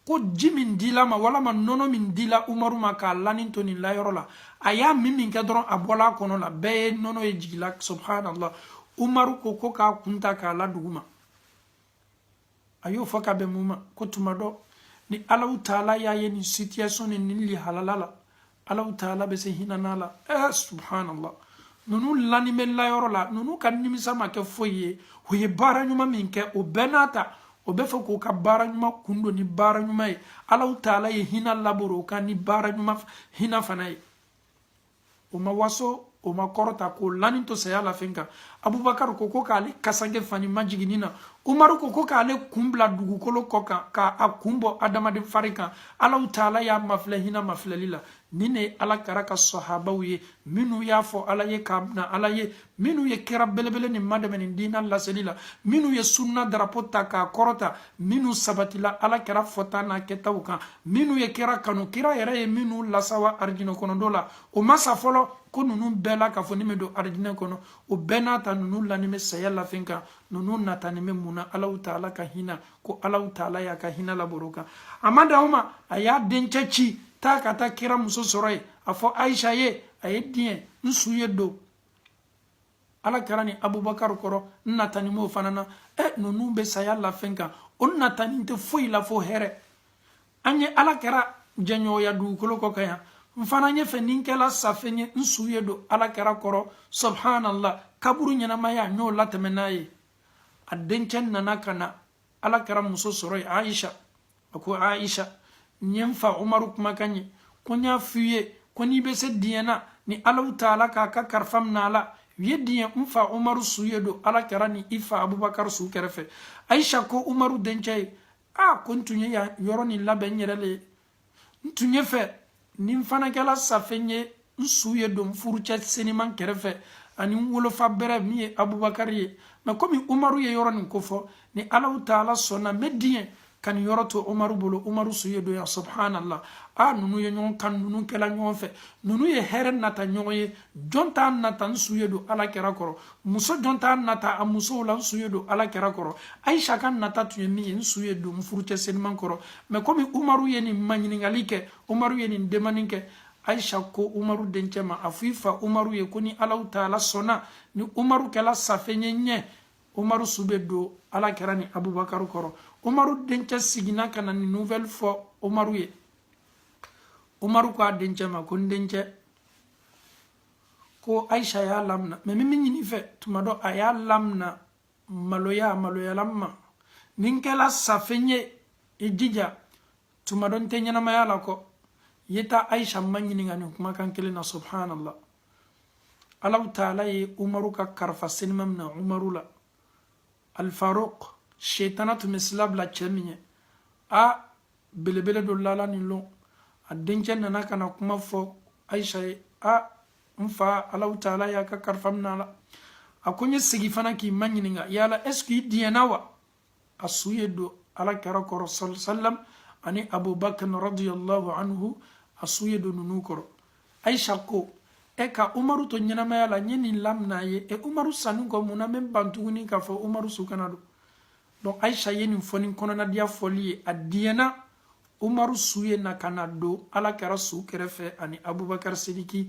ko ji min dila ma walama nɔnɔ min dila Umaru ma k'a lani to nin layɔrɔ la a y'a min kɛ dɔrɔn a bɔla a kɔnɔ la bɛɛ ye nɔnɔ ye jigila subhanallah Umaru ko k'a kunta k'a la duguma a y'o fɔ ka bɛn mun ma ko tuma dɔ ni Alahu taala y'a ye nin situation ni nin lihalala la Alahu taala bɛ se hinana la subhanallah nunu lani bɛ layɔrɔ la nunu ka nimisa ma kɛ foyi ye o ye baara ɲuman min kɛ o bɛɛ n'a ta o bɛ fɛ k'o ka baara ɲuman kun don ni baara ɲuman ye Alahu taala ye hinɛ laboro o kan ni baara ɲuman hinɛ fana ye o ma waso o ma kɔrɔta k'o lani to saya la fɛn kan Abubakar ko k'ale kasange fani ma jiginni na Umaru ko k'ale kun bila dugukolo kɔ kan k'a kun bɔ adamaden fari kan Alahu taala y'a mafilɛ hinɛ mafilɛli la nin de ye Ala kɛra ka sahabaw ye minnu y'a fɔ Ala ye k'a bɛna Ala ye minnu ye kɛra belebele nin ma dɛmɛ nin diinɛ laseli la minnu ye sunna darapo ta k'a kɔrɔta minnu sabatila Ala kɛra fɔta n'a kɛtaw kan minnu ye kɛra kanu kira yɛrɛ ye minnu lasawa arijinɛ kɔnɔdon la o ma sa fɔlɔ ko ninnu bɛɛ la k'a fɔ ni bɛ don arijinɛ kɔnɔ o bɛɛ n'a ta ninnu lani bɛ saya la fɛn kan ninnu natani bɛ mun na Alahu taala ka hinɛ ko Alahu taala y'a ka hinɛ laboro kan a ma dan o ma a y'a dencɛ ci taa ka taa kira muso sɔrɔ ye a fɔ Aisha ye a ye diɲɛ n su ye don Ala kɛra ni Abubakar kɔrɔ n natani m'o fana na ninnu bɛ saya la fɛn kan o natani tɛ foyi la fo hɛrɛ an ye Ala kɛra jɛɲɔgɔnya dugukolo kɔ kan yan n fana ɲɛfɛ ni n kɛla safɛn ye n su ye don Ala kɛra kɔrɔ subhanallah kaburu ɲɛnamaya n y'o latɛmɛ n'a ye a dencɛ nana ka na Ala kɛra muso sɔrɔ ye Aisha a ko Aisha n ye n fa Umaru kumakan ye ko n y'a f'i ye ko n'i bɛ se diɲɛ na ni Alahu taala k'a ka kalifa minɛ a la u ye diɲɛ n fa Umaru su ye don Ala kɛra ni i fa Abubakar su kɛrɛfɛ Aisha ko Umaru dencɛ ye ko n tun ye yɔrɔ nin labɛn n yɛrɛ le ye n tun ye fɛ ni n fana kɛla safɛn ye nsuye do mfurucɛ seniman kɛrɛfɛ ani wolofa bɛrɛ min ye abubakar ye mais komi umaru ye yɔrɔ nin kofɔ ni alahu taala sɔnna mɛ diɲɛ ka nin yɔrɔ to umaru bolo umaru suye do ya subhanallah nunu ye ɲɔgɔn kan nunu kɛla ɲɔgɔn fɛ nunu ye hɛrɛ nata ɲɔgɔn ye jɔn t'a nata nsuye do ala kɛra kɔrɔ muso jɔn t'a nata a musow la nsuye do ala kɛra kɔrɔ aisha ka nata tun ye min ye nsuye do nfurucɛ seniman kɔrɔ mais komi umaru ye nin maɲiningali kɛ umaru ye nin demani kɛ aisha ko umaru dencɛ ma a fɔ i fa umaru ye ko ni alahu taala sɔnna ni umaru kɛla safe ye ɲɛ umaru su bɛ don ala kɛra ni abubakar kɔrɔ umaru dencɛ sigina ka na ni nouvelle fɔ umaru ye umaru ko a dencɛ ma ko n dencɛ ko aisha y'a lamina mais min ɲini fɛ tuma dɔ a y'a lamina maloyalan ma ni n kɛla safe ye i jija tuma dɔ n tɛ ɲɛnamaya la kɔ yeta aisha ma ɲininka nin kumakan kelen na subhanallah alahu taala ye umaru ka karifa senima mina umaru la alfaruq sheitana tun bɛ sila bila cɛ min ye belebele do lala nin lon a dencɛ nana ka na kuma fɔ aisha ye n fa alahu taala y'a ka karifa mina la a ko n ye segi fana k'i ma ɲininka yala est ce que i diɲɛna wa a su ye don ala kɛra kɔrɔ sallam ani abubakar radiyallahu anhu a su ye don nunu kɔrɔ aisha ko ka umaru to ɲɛnamaya la n ye nin lamina ye umaru sanu kɔ mun na n ban tuguni k'a fɔ umaru su kana don donc aisha ye nin fɔ ni kɔnɔnadiya fɔli ye a diɲɛna umaru su ye na ka na don ala kɛra su kɛrɛfɛ ani abubakar sidiki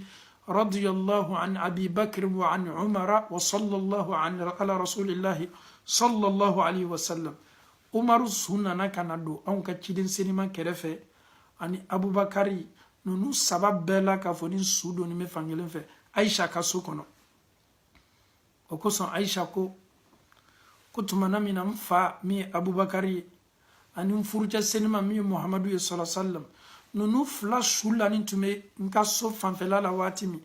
radiyallahu an abi bakr wa an umara wa sallallahu ala rasulillahi sallallahu alaihi wasallam umaru su nana ka na don anw ka ciden senima kɛrɛfɛ ani abubakari nunu saba bɛɛ la k'a fɔ ni su donni bɛ fankelen fɛ aisha ka so kɔnɔ o kosɔn aisha ko tumana min na n fa min ye abubakari ye ani n furucɛ senima min ye muhamadu ye sallam nunu fila su la ni tun bɛ n ka so fanfɛla la waati min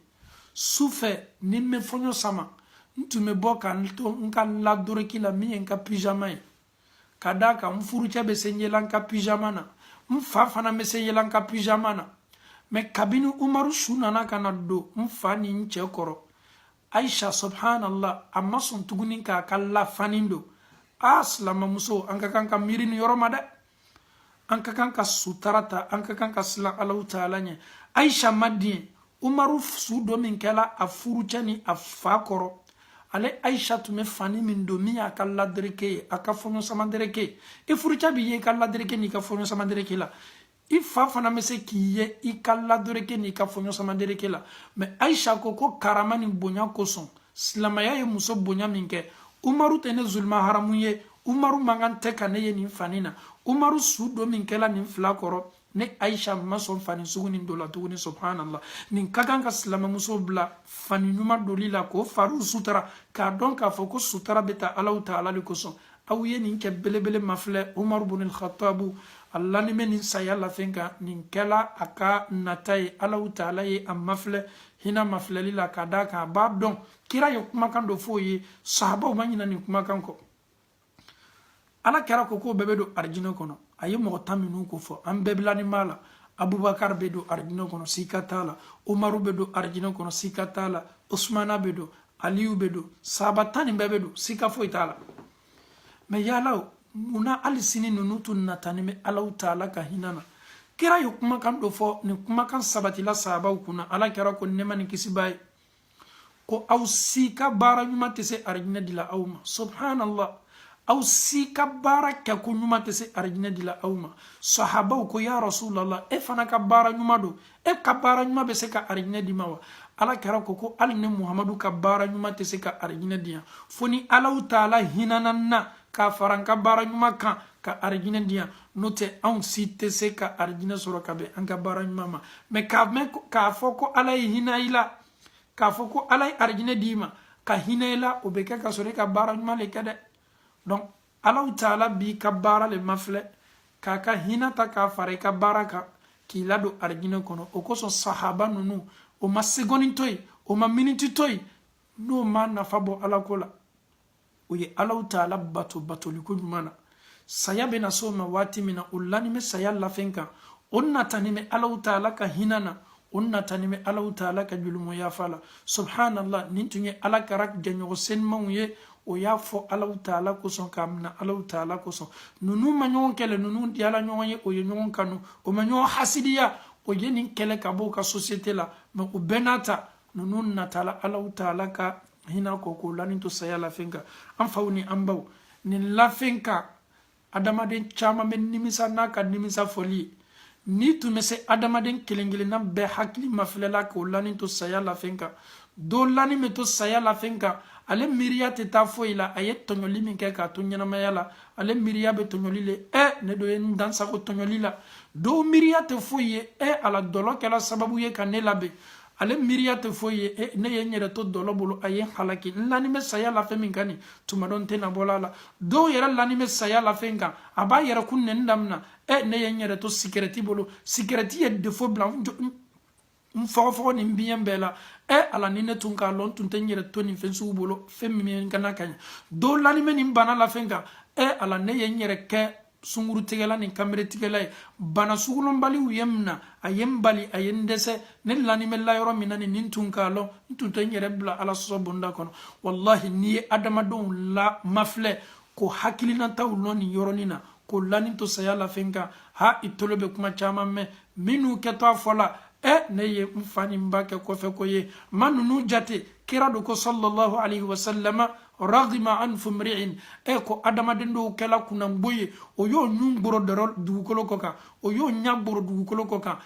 su fɛ ni n bɛ fɔɲɔ sama n tun bɛ bɔ ka to n ka ladoreki la min ye n ka pijama ye ka da kan n furucɛ bɛ se yɛlɛ n ka pijama na n fa fana bɛ se yɛlɛ n ka pijama na mais kabini umaru su nana ka na don n fa ni n cɛ kɔrɔ aisha subhanallah a ma sɔn tuguni k'a ka lafani don silamamuso an ka kan ka miiri ni yɔrɔ ma dɛ an ka kan ka sutara ta an ka kan ka silan alahu taala ɲɛ aisha ma diɲɛ umaru su dɔ min kɛla a furucɛ ni a fa kɔrɔ ale aisha tun bɛ fani min don min y'a ka ladereke ye a ka fɔɲɔ samadereke i furucɛ b'i ye i ka ladereke n'i ka fɔɲɔ samadereke la i fa fana bɛ se k'i ye i ka ladoreke n'i ka fɔɲɔ samadereke la mais aisha ko karama ni bonya kosɔn silamaya ye muso bonya min kɛ umaru tɛ ne zulma haramu ye umaru mankan tɛ ka ne ye nin fani na umaru su dɔ min kɛla nin fila kɔrɔ ne aisha ma sɔn fani sugu nin dɔ la tuguni subhanallah nin ka kan ka silamɛmuso bila fani ɲuman doli la k'o fariw sutara k'a dɔn k'a fɔ ko sutara bɛ taa alahu taala de kosɔn aw ye nin kɛ belebele mafilɛ umaru bin al-khattabu allah ni bɛ nin saya lafɛn kan nin kɛla a ka nata ye alahu taala ye a mafilɛ hina mafilɛli la k'a da kan a b'a dɔn kira ye kumakan dɔ f'o ye sahabaw ma ɲina nin kumakan kɔ ala kɛra ko k'o bɛɛ bɛ don arijinɛ kɔnɔ a ye mɔgɔ 10 minnu ko fɔ an bɛɛ bilani b'a la abubakar bɛ don arijinɛ kɔnɔ sika t'a la umaru bɛ don arijinɛ kɔnɔ sika t'a la usmana bɛ don aliyu bɛ don sahaba 10 nin bɛɛ bɛ don sika foyi t'a la mais yala munna hali sini ninnu tun natani bɛ alahu taala ka hinɛ na kira ye kumakan dɔ fɔ nin kumakan sabatila sahabaw kunna ala kɛra ko nɛɛma ni kisi b'a ye ko aw si ka baara ɲuman tɛ se arijinɛ dila aw ma subhanallah aw si ka baara kɛ ko ɲuman tɛ se arijinɛ dila aw ma sahabaw ko ya rasulallah e fana ka baara ɲuman don e ka baara ɲuman bɛ se ka arijinɛ di ma wa ala kɛra ko hali ne muhamadu ka baara ɲuman tɛ se ka arijinɛ di yan fo ni alahu taala hinana na k'a fara n ka baara ɲuman kan ka arijinɛ di yan n'o tɛ anw si tɛ se ka arijinɛ sɔrɔ ka bɛn an ka baara ɲuman ma mais k'a fɔ ko ala ye hinɛ i la k'a fɔ ko ala ye arijinɛ d'i ma ka hinɛ i la o bɛ kɛ ka sɔrɔ i ka baara ɲuman le kɛ dɛ donc alahu taala b'i ka baara le mafilɛ k'a ka hinɛ ta k'a fara i ka baara kan k'i ladon arijinɛ kɔnɔ o kosɔn sahaba ninnu o ma segɔni to yen o ma miniti to yen n'o ma nafa bɔ ala ko la o ye alahu taala batoliko ɲuman na saya bɛna se o ma waati min na o lanimɛ saya lafɛn kan o natani bɛ alahu taala ka hinɛ na unnatanime alahu taala ka julumo yafala subhanallah nin tun ye ala karak janyogo senmaw ye o y'a fɔ alahu taala kosɔn k'a mina alahu taala kosɔn nunu ma ɲɔgɔn kɛlɛ nunu diyala ɲɔgɔn ye o ye ɲɔgɔn kanu o ma ɲɔgɔn hasidiya o ye nin kɛlɛ ka bɔ u ka société la mais o bɛɛ n'a ta nunu natala alahu taala ka hina k'o lanin to saya lafen kan an faw ni an baw nin lafen kan adamaden caman bɛ nimisa n'a ka nimisa fɔli ye ni tun bɛ se adamaden kelen kelenna bɛɛ hakili mafilɛla k'o lanin to saya lafen kan do lanin bɛ to saya lafen kan ale miiriya tɛ taa foyi la a ye tɔɲɔli min kɛ k'a to ɲɛnamaya la ale miiriya bɛ tɔɲɔli le ne do ye n dansago tɔɲɔli la do miiriya tɛ foyi ye ala dɔlɔ kɛla sababu ye ka ne labɛn ale miiriya tɛ foyi ye ne ye n yɛrɛ to dɔlɔ bolo a ye n halaki n lani bɛ saya la fɛn min kan nin tuma dɔ n tɛna bɔla la dɔw yɛrɛ lani bɛ saya la fɛn kan a b'a yɛrɛ kun nɛni damina ne ye n yɛrɛ to sikɛrɛti bolo sikɛrɛti ye defo bila n fɔgɔfɔgɔ nin biyɛn bɛɛ la ala ni ne tun k'a lɔn n tun tɛ n yɛrɛ to nin fɛn sugu bolo fɛn min kana ka ɲɛ dɔw lani bɛ nin bana la fɛn kan ala ne ye n yɛrɛ kɛ sunguru tigɛla ni kanbere tigɛla ye bana sugulonbaliw ye n minɛ a ye n bali a ye n dɛsɛ ne lani bɛ la yɔrɔ min na nin tun k'a lɔn n tun tɛ n yɛrɛ bila ala sɔsɔ bonda kɔnɔ wallahi n'i ye adamadenw la mafilɛ ko hakilinataw lɔn nin yɔrɔnin na ko lani to saya la fɛn kan i tolo bɛ kuma caman mɛn minnu kɛtɔ a fɔ la ne ye n fa ni n ba kɛ kɔfɛ ko ye ma nunu jate kira do ko sallallahu alaihi wasallam ragima an fumri'in ko adamaden dɔw kɛla kunanbo ye o y'o ɲun gboro dɔrɔ dugukolo kɔ kan o y'o ɲa gboro dugukolo kɔ kan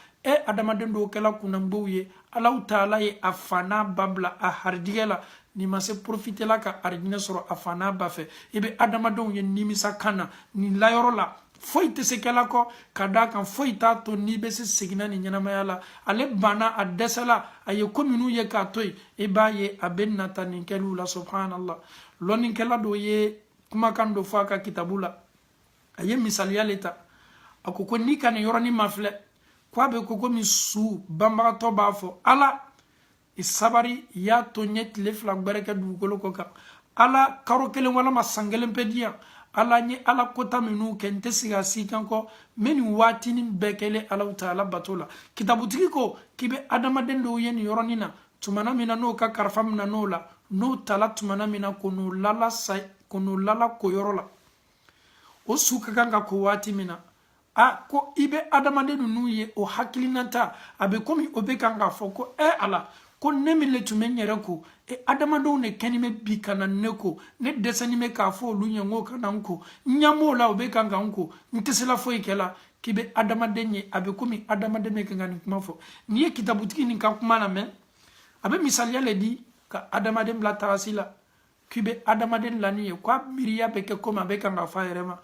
adamaden dɔw kɛla kunanbow ye alahu taala ye a fa n'a ba bila a harijigɛ la ni ma se profiter la ka arijinɛ sɔrɔ a fa n'a ba fɛ i bɛ adamadenw ye nimisa kan na nin layɔrɔ la foyi tɛ se kɛla kɔ ka d'a kan foyi t'a to n'i bɛ se seginna nin ɲɛnamaya la ale banna a dɛsɛla a ye ko minnu ye k'a to yen i b'a ye a bɛ nata nin kɛliw la subhanallah lɔnnikɛla dɔ ye kumakan dɔ fɔ a ka kitabu la a ye misaliya le ta a ko n'i ka nin yɔrɔnin ma filɛ ko a bɛ ko komi su banbagatɔ b'a fɔ ala i sabari i y'a to n ye tile 2 gbɛrɛ kɛ dugukolo kɔ kan ala karo 1 walama san 1 pe di yan ala nye ala kota minnu kɛ n tɛ sigi a si kan kɔ n bɛ nin waatinin bɛɛ kɛlen alahu taala bato la kitabutigi ko k'i bɛ adamaden dɔw ye nin yɔrɔnin na tumana min na n'o ka karifa min na n'o la n'o tala tumana min na ko n'o lala ko yɔrɔ la o su ka kan ka ko waati min na ko i bɛ adamaden ninnu ye o hakilinata a bɛ komi o bɛ kan k'a fɔ ko ala ko ne min le tun bɛ n yɛrɛ ko adamadenw de kɛni bɛ bi ka na ne ko ne dɛsɛni bɛ k'a fɔ olu ɲɛ n ko ka na n ko n ɲam'o la o bɛ kan ka n ko n tɛ se la foyi kɛla k'i bɛ adamaden ye a bɛ komi adamaden bɛ kan ka nin kuma fɔ n'i ye kitabutigi nin ka kuma lamɛn a bɛ misaliya le di ka adamaden bila tagasi la k'i bɛ adamaden lani ye ko a miiriya bɛ kɛ komi a bɛ kan ka fɔ a yɛrɛ ma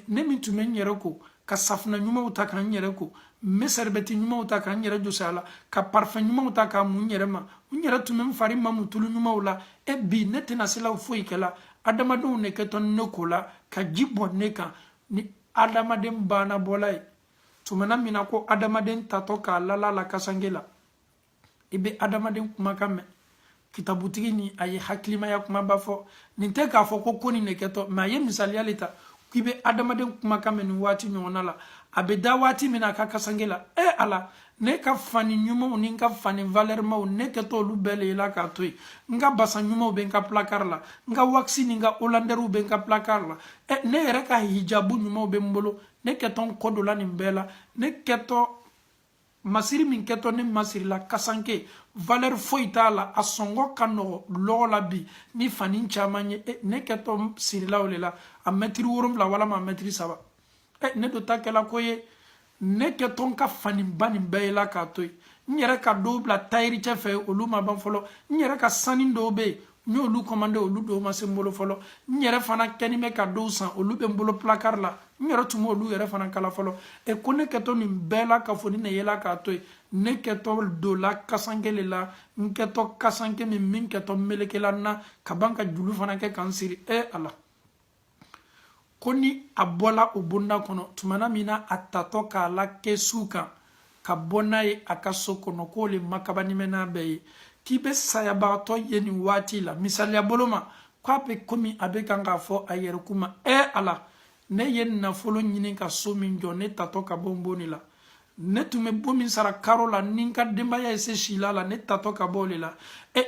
ne min tun bɛ n yɛrɛ ko ka safunɛ ɲumanw ta k'an yɛrɛ ko n bɛ sɛribɛti ɲumanw ta k'an yɛrɛ josi a la ka parfɛn ɲumanw ta k'a mun n yɛrɛ ma n yɛrɛ tun bɛ n fari mamu tulu ɲumanw la bi ne tɛna se la foyi kɛla adamadenw de kɛtɔ ne ko la ka ji bɔn ne kan ni adamaden banna bɔla ye tumana min na ko adamaden tatɔ k'a lala la kasange la i bɛ adamaden kumakan mɛn kitabutigi ni a ye hakilimaya kumaba fɔ nin tɛ k'a fɔ ko nin de kɛtɔ mɛ a ye misaliya le ta k'i bɛ adamaden kumakan mɛn nin waati ɲɔgɔnna la a bɛ da waati min na a ka kasange la ala ne ka fani ɲumanw ni n ka fani valɛrmaw ne kɛtɔ olu bɛɛ le la k'a to yen n ka basa ɲumanw bɛ n ka placard la n ka waxi ni n ka hollandɛriw bɛ n ka placard la ne yɛrɛ ka hijabu ɲumanw bɛ n bolo ne kɛtɔ n kɔ dola nin bɛɛ la ne kɛtɔ masiri min kɛtɔ ne masiri la kasanke valeur foyi t'a la a sɔngɔ ka nɔgɔ lɔgɔ la bi ni fani caman ye ne kɛtɔ sirila o le la a mɛtiri 7 walama a mɛtiri 3 ne do ta kɛla ko ye ne kɛtɔ n ka fani ba nin bɛɛ ye la k'a to yen n yɛrɛ ka dɔw bila tayiri cɛ fɛ olu ma ban fɔlɔ n yɛrɛ ka sani dɔw bɛ yen n y'olu commandé olu dɔw ma se n bolo fɔlɔ n yɛrɛ fana kɛni bɛ ka dɔw san olu bɛ n bolo placard la n yɛrɛ tun b'olu yɛrɛ fana kala fɔlɔ ko ne kɛtɔ nin bɛɛ la ka fɔ ni ne yela k'a to yen ne kɛtɔ do la kasanke le la n kɛtɔ kasanke min kɛtɔ melekela na ka ban ka julu fana kɛ k'an siri ala ko ni a bɔla o bonda kɔnɔ tumana min na a tatɔ k'a la kɛ su kan ka bɔ n'a ye a ka so kɔnɔ k'o le makabani mɛ n'a bɛɛ ye k'i bɛ sayabagatɔ ye nin waati la misaliya bolo ma k'a bɛ komi a bɛ kan k'a fɔ a yɛrɛ kuma ala ne ye nafolo ɲini ka so min jɔ ne tatɔ ka bɔ n bonni la ne tun bɛ bɔ min sara karo la ni n ka denbaya ye se sila la ne tatɔ ka bɔ o de la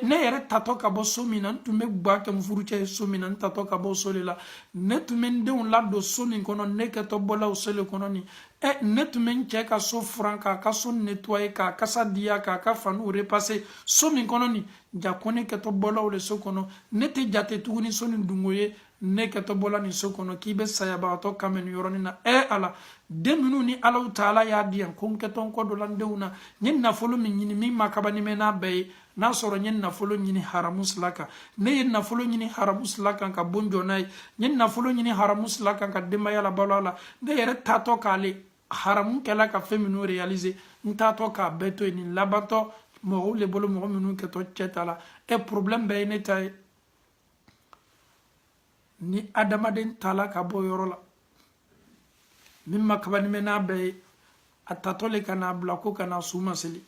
ne yɛrɛ tatɔ ka bɔ so min na n tun bɛ gba kɛ n furucɛ ye so min na n tatɔ ka bɔ o so de la ne tun bɛ n denw ladon so min kɔnɔ ne kɛtɔ bɔla o so de kɔnɔ nin ne tun bɛ n cɛ ka so furan k'a ka so nettoyer k'a kasa diya k'a ka faniw repasser so min kɔnɔ nin ja ko ne kɛtɔ bɔla o de so kɔnɔ ne tɛ jate tuguni so nin dungo ye ne kɛtɔ bɔla nin so kɔnɔ k'i bɛ sayabagatɔ kanbɛ nin yɔrɔnin na ala den minnu ni Alahu Taala y'a di yan ko n kɛtɔ n kɔ dɔ la n denw na n ye nafolo min ɲini min ma kabani mɛ n'a bɛɛ ye n'a sɔrɔ n ye nafolo ɲini haramu sila kan ne ye nafolo ɲini haramu sila kan ka bon jɔ n'a ye n ye nafolo ɲini haramu sila kan ka denbaya labalo a la ne yɛrɛ taatɔ k'ale haramu kɛla ka fɛn minnu réaliser n taatɔ k'a bɛɛ to yen nin labantɔ mɔgɔw le bolo mɔgɔ minnu kɛtɔ cɛ ta la problème bɛɛ ye ne ta ye ni adamaden tala ka bɔ yɔrɔ la min ma kabani mɛ n'a bɛɛ ye a tatɔ le ka n'a bila ko ka na suma seli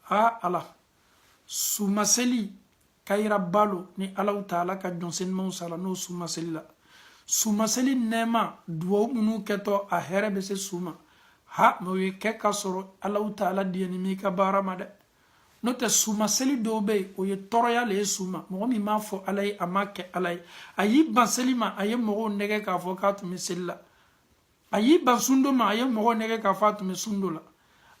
ala suma seli ka yira balo ni Alahu Taala ka jɔnsenmaw sala n'o suma seli la suma seli nɛɛma duwawu minnu kɛtɔ a hɛrɛ bɛ se suma mɛ o ye kɛ ka sɔrɔ Alahu Taala diyɛni m'i ka baara ma dɛ n'o tɛ suma seli dɔw bɛ yen o ye tɔɔrɔya le ye suma mɔgɔ min m'a fɔ ala ye a ma kɛ ala ye a y'i ban seli ma a ye mɔgɔw nɛgɛ k'a fɔ k'a tun bɛ seli la a y'i ban sundo ma a ye mɔgɔw nɛgɛ k'a fɔ a tun bɛ sundo la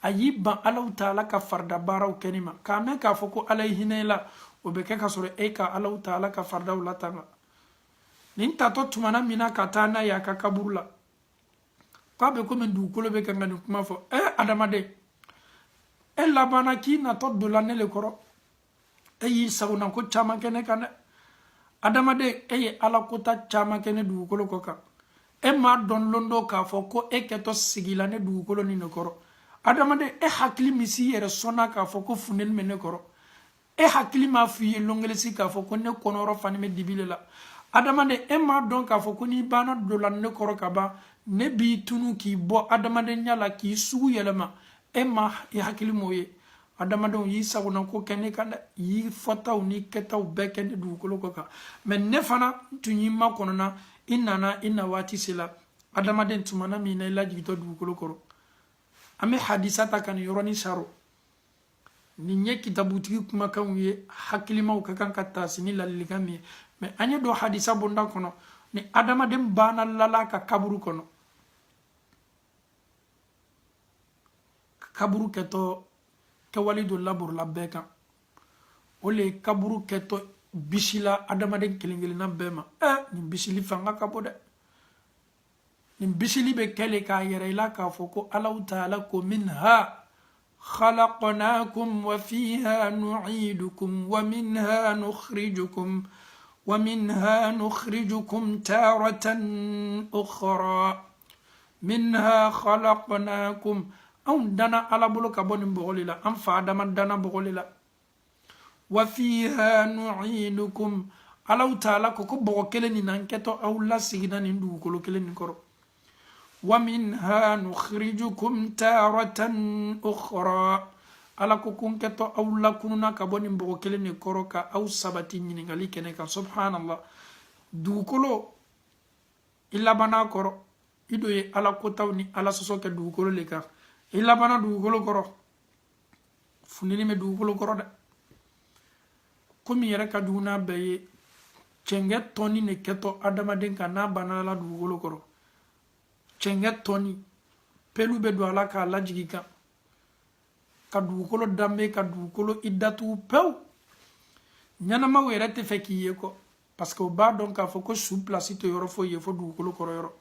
a y'i ban Alahu Taala ka farida baaraw kɛli ma k'a mɛn k'a fɔ ko ala ye hinɛ la o bɛ kɛ ka sɔrɔ e ka Alahu Taala ka faridaw latanga nin tatɔ tumana min na ka taa n'a ye a ka kaburu la k'a bɛ komi dugukolo bɛ kan ka nin kuma fɔ adamaden labanna k'i natɔ dola ne le kɔrɔ y'i sagona ko caman kɛ ne kan dɛ adamaden ye ala kota caman kɛ ne dugukolo kɔ kan m'a dɔn lon dɔ k'a fɔ ko kɛtɔ sigila ne dugukolo nin de kɔrɔ adamaden hakili min s'i yɛrɛ sɔnna k'a fɔ ko funteni bɛ ne kɔrɔ hakili m'a f'i ye lɔngelesi k'a fɔ ko ne kɔnɔyɔrɔ fani bɛ dibi le la adamaden m'a dɔn k'a fɔ ko n'i banna dola ne kɔrɔ ka ban ne b'i tunu k'i bɔ adamadenya la k'i sugu yɛlɛma ma hakili m'o ye adamadenw y'i sagona ko kɛ ne kan dɛ y'i fɔtaw ni kɛtaw bɛɛ kɛ ne dugukolo kɔ kan mɛ ne fana tun y'i ma kɔnɔna i nana i na waati sela adamaden tumana min na i lajigitɔ dugukolo kɔrɔ an bɛ hadisa ta ka nin yɔrɔnin saro nin ye kitabutigi kumakanw ye hakilimaw ka kan ka ta sini ladilikan min ye mɛ an ye dɔ hadisa bonda kɔnɔ ni adamaden banna lala ka kaburu kɔnɔ kaburu kɛtɔ kɛwale dɔ laborila bɛɛ kan o le ye kaburu kɛtɔ bisila adamaden kelen kelenna bɛɛ ma nin bisili fanga ka bɔ dɛ nin bisili bɛ kɛle k'a yɛrɛ i la k'a fɔ ko Alahu Taala ko minha khalaqnakum wa fiha nu'idukum wa minha nukhrijukum taratan ukhra minha khalaqnakum anw dana ala bolo ka bɔ nin bɔgɔli la an fa adama dana bɔgɔli la wa fiha nu'idukum Alahu Taala ko bɔgɔ kelen nin an kɛtɔ aw lasigina nin dugukolo kelen nin kɔrɔ wa minha nukhrijukum taratan ukhra ala ko kun kɛtɔ aw lakununa ka bɔ nin bɔgɔ kelen nin kɔrɔ ka aw sabati ɲiningali kɛnɛ kan subhanallah dugukolo i labanna kɔrɔ i do ye ala kotaw ni ala sɔsɔ kɛ dugukolo le kan i labanna dugukolo kɔrɔ fundini bɛ dugukolo kɔrɔ dɛ komi yɛrɛ ka jugu n'a bɛɛ ye cɛngɛ tɔni ne kɛtɔ adamaden kan n'a banna la dugukolo kɔrɔ cɛngɛ tɔni pelu bɛ don a la k'a lajigi kan ka dugukolo danbe ka dugukolo i datugu pewu ɲɛnamaw yɛrɛ tɛ fɛ k'i ye kɔ parce que u b'a dɔn k'a fɔ ko su pilasi tɛ yɔrɔ foyi ye fo dugukolo kɔrɔ yɔrɔ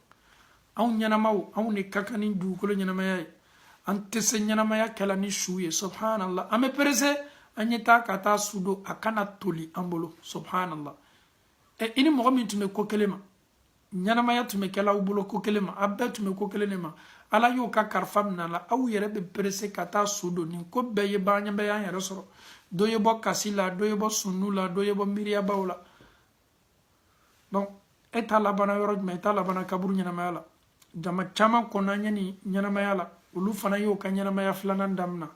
anw ɲɛnamaw anw de ka kan ni dugukolo ɲɛnamaya ye an tɛ se ɲɛnamaya kɛla ni su ye subhanallah an bɛ perese an ye taa ka taa su don a kana toli an bolo subhanallah i ni mɔgɔ min tun bɛ ko kelen ma ɲɛnamaya tun bɛ kɛla aw bolo ko kelen ma a bɛɛ tun bɛ ko kelen de ma ala y'o ka kalifa minɛ a la aw yɛrɛ bɛ perese ka taa su don nin ko bɛɛ ye baɲɛbɛya an yɛrɛ sɔrɔ dɔ ye bɔ kasi la dɔ ye bɔ sunu la dɔ ye bɔ miiriyabaw la donc e t'a labana yɔrɔ jumɛn e t'a labana kaburu ɲɛnamaya la jama caman kɔnna an ye nin ɲɛnamaya la olu fana y'o ka ɲɛnamaya filanan damina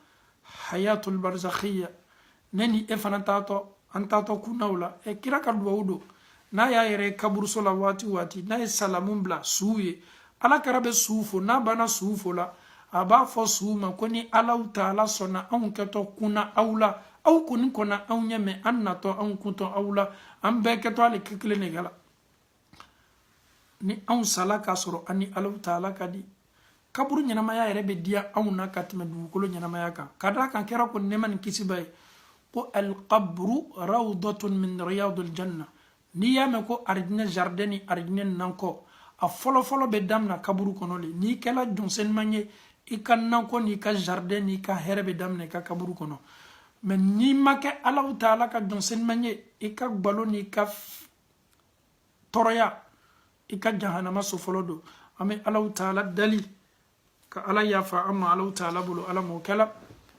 hayatul barzakhiya ne ni e fana taatɔ an taatɔ kunnaw la kira ka duwawu don n'a y'a yɛrɛ kaburuso la waati waati n'a ye salamu bila suw ye ala kɛra bɛ suw fo n'a banna suw fo la aba fo suma koni Allah taala sona an keto kuna awla aw koni kona an yeme an nato an kuto awla an be keto ale kekle ne gala ni an sala ka soro ani Allah taala kadi kaburu ɲanamaya yɛrɛ be diya anw na ka tɛmɛ dugukolo ɲanamaya kan ka da kan kɛra ko nɛma ni kisiba ye ko alqabru rawdatun min riyadil janna ni y'a mɛn ko arijinɛ jardin ni arijinɛ nankɔ a fɔlɔfɔlɔ bɛ damina kaburu kɔnɔ le n'i kɛla jɔnsenima ye i ka nankɔ n'i ka jardin n'i ka hɛrɛ bɛ damina i ka kaburu kɔnɔ mɛ n'i ma kɛ Alahu taala ka jɔnsenima ye i ka gbalo n'i ka tɔrɔya i ka jahanama so fɔlɔ don an bɛ Alahu taala dali ka Ala yafa an ma Alahu taala bolo Ala m'o kɛla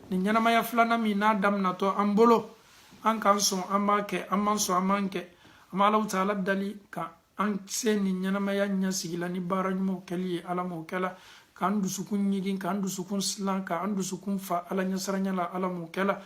ni ɲɛnamaya filanan min n'a daminatɔ an bolo an k'an sɔn an b'a kɛ an m'an sɔn an m'an kɛ an bɛ Alahu taala dali ka an se ni ɲɛnamaya ɲɛsigila ni baara ɲumanw kɛli ye Ala m'o kɛla k'an dusukun ɲigin k'an dusukun silan k'an dusukun fa Ala ɲɛsiranya la Ala m'o kɛla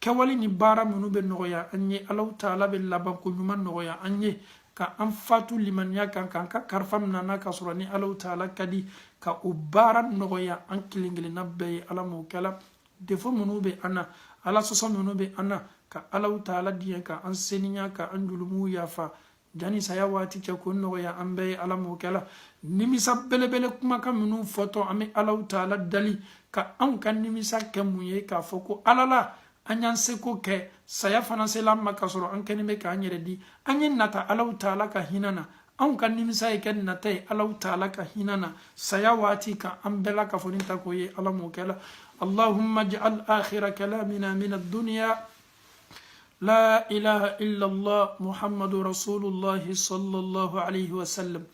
kɛwale ni baara minnu bɛ nɔgɔya an ye Alahu taala bɛ labanko ɲuman nɔgɔya an ye ka an fatu limaniya kan k'an ka karifa minɛ n'a ka sɔrɔ ni Alahu taala ka di ka o baara nɔgɔya an kelen kelenna bɛɛ ye Ala m'o kɛla defo minnu bɛ an na Ala sɔsɔ minnu bɛ an na ka Alahu taala diɲɛ ka an seniya ka an jurumuw yafa jani saya waati cɛ ko nɔgɔya an bɛɛ ye Ala m'o kɛla nimisa belebele kumakan minnu fɔtɔ an bɛ Alahu taala dali ka anw ka nimisa kɛ mun ye k'a fɔ ko Ala la an y'an seko kɛ saya fana sela an ma ka sɔrɔ an kɛlen bɛ k'an yɛrɛ di an ye nata Alahu taala ka hinɛ na anw ka nimisa ye kɛ nata ye Alahu taala ka hinɛ na saya waati kan an bɛɛ la ka fɔ ni ta ko ye Ala m'o kɛla Allahumma ij'al akhira kalamina min ad-dunya la ilaha illa Allah Muhammadu Rasulullah sallallahu alayhi wa sallam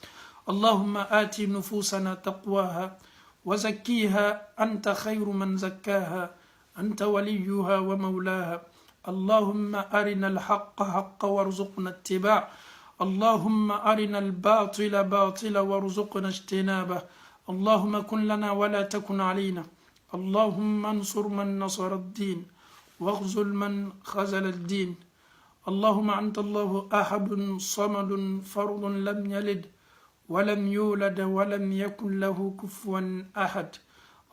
Allahumma ati nufusana taqwaha wa zakkiha anta khayru man zakkaha أنت وليها ومولاها اللهم أرنا الحق حقا وارزقنا اتباع اللهم أرنا الباطل باطلا وارزقنا اجتنابه اللهم كن لنا ولا تكن علينا اللهم انصر من نصر الدين واخذل من خذل الدين اللهم أنت الله أحد صمد فرد لم يلد ولم يولد ولم يكن له كفوا أحد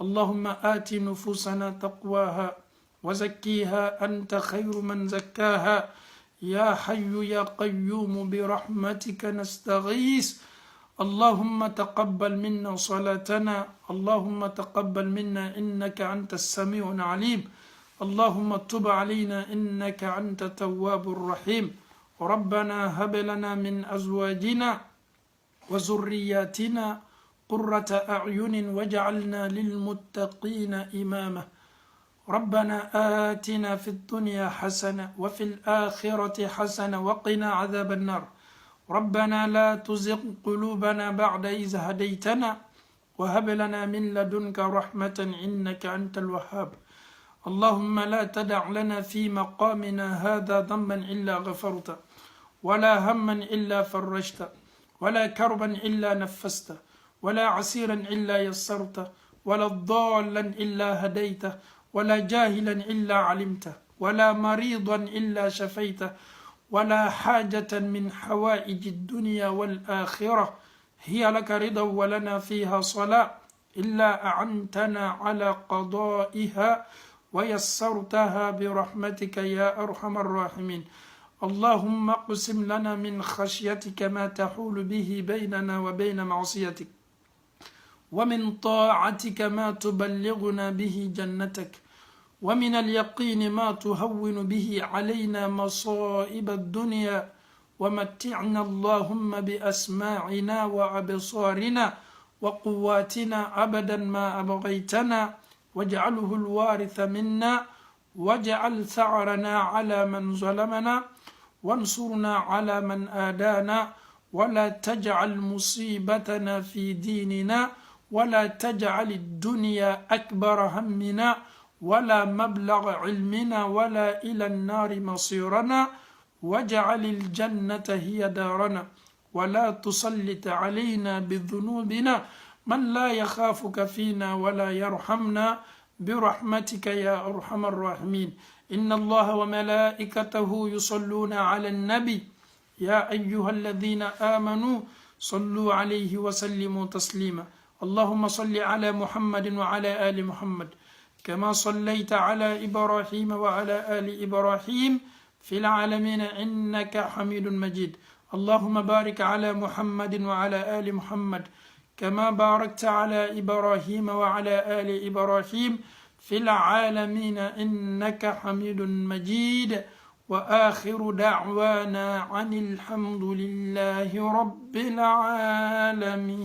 اللهم آت نفوسنا تقواها وزكيها أنت خير من زكاها يا حي يا قيوم برحمتك نستغيث اللهم تقبل منا صلاتنا اللهم تقبل منا إنك أنت السميع العليم اللهم تب علينا إنك أنت التواب الرحيم ربنا هب لنا من أزواجنا وذرياتنا قرة أعين واجعلنا للمتقين إماما ربنا آتنا في الدنيا حسنة وفي الآخرة حسنة وقنا عذاب النار ربنا لا تزغ قلوبنا بعد إذ هديتنا وهب لنا من لدنك رحمة إنك أنت الوهاب اللهم لا تدع لنا في مقامنا هذا ذنبا إلا غفرته ولا هما إلا فرجته ولا كربا إلا نفسته ولا عسيرا إلا يسرته ولا ضالا إلا هديته ولا جاهلا إلا علمته ولا مريضا إلا شفيته ولا حاجة من حوائج الدنيا والآخرة هي لك رضا ولنا فيها صلاة إلا أعنتنا على قضائها ويسرتها برحمتك يا أرحم الراحمين اللهم اقسم لنا من خشيتك ما تحول به بيننا وبين معصيتك ومن طاعتك ما تبلغنا به جنتك ومن اليقين ما تهون به علينا مصائب الدنيا ومتعنا اللهم بأسماعنا وأبصارنا وقواتنا أبدا ما أبغيتنا واجعله الوارث منا واجعل ثأرنا على من ظلمنا وانصرنا على من آدانا ولا تجعل مصيبتنا في ديننا ولا تجعل الدنيا أكبر همنا ولا مبلغ علمنا ولا إلى النار مصيرنا واجعل الجنة هي دارنا ولا تسلط علينا بذنوبنا من لا يخافك فينا ولا يرحمنا برحمتك يا أرحم الراحمين إن الله وملائكته يصلون على النبي يا أيها الذين آمنوا صلوا عليه وسلموا تسليما اللهم صل على محمد وعلى آل محمد كما صليت على إبراهيم وعلى آل إبراهيم في العالمين إنك حميد مجيد اللهم بارك على محمد وعلى آل محمد كما باركت على إبراهيم وعلى آل إبراهيم في العالمين إنك حميد مجيد وآخر دعوانا عن الحمد لله رب العالمين.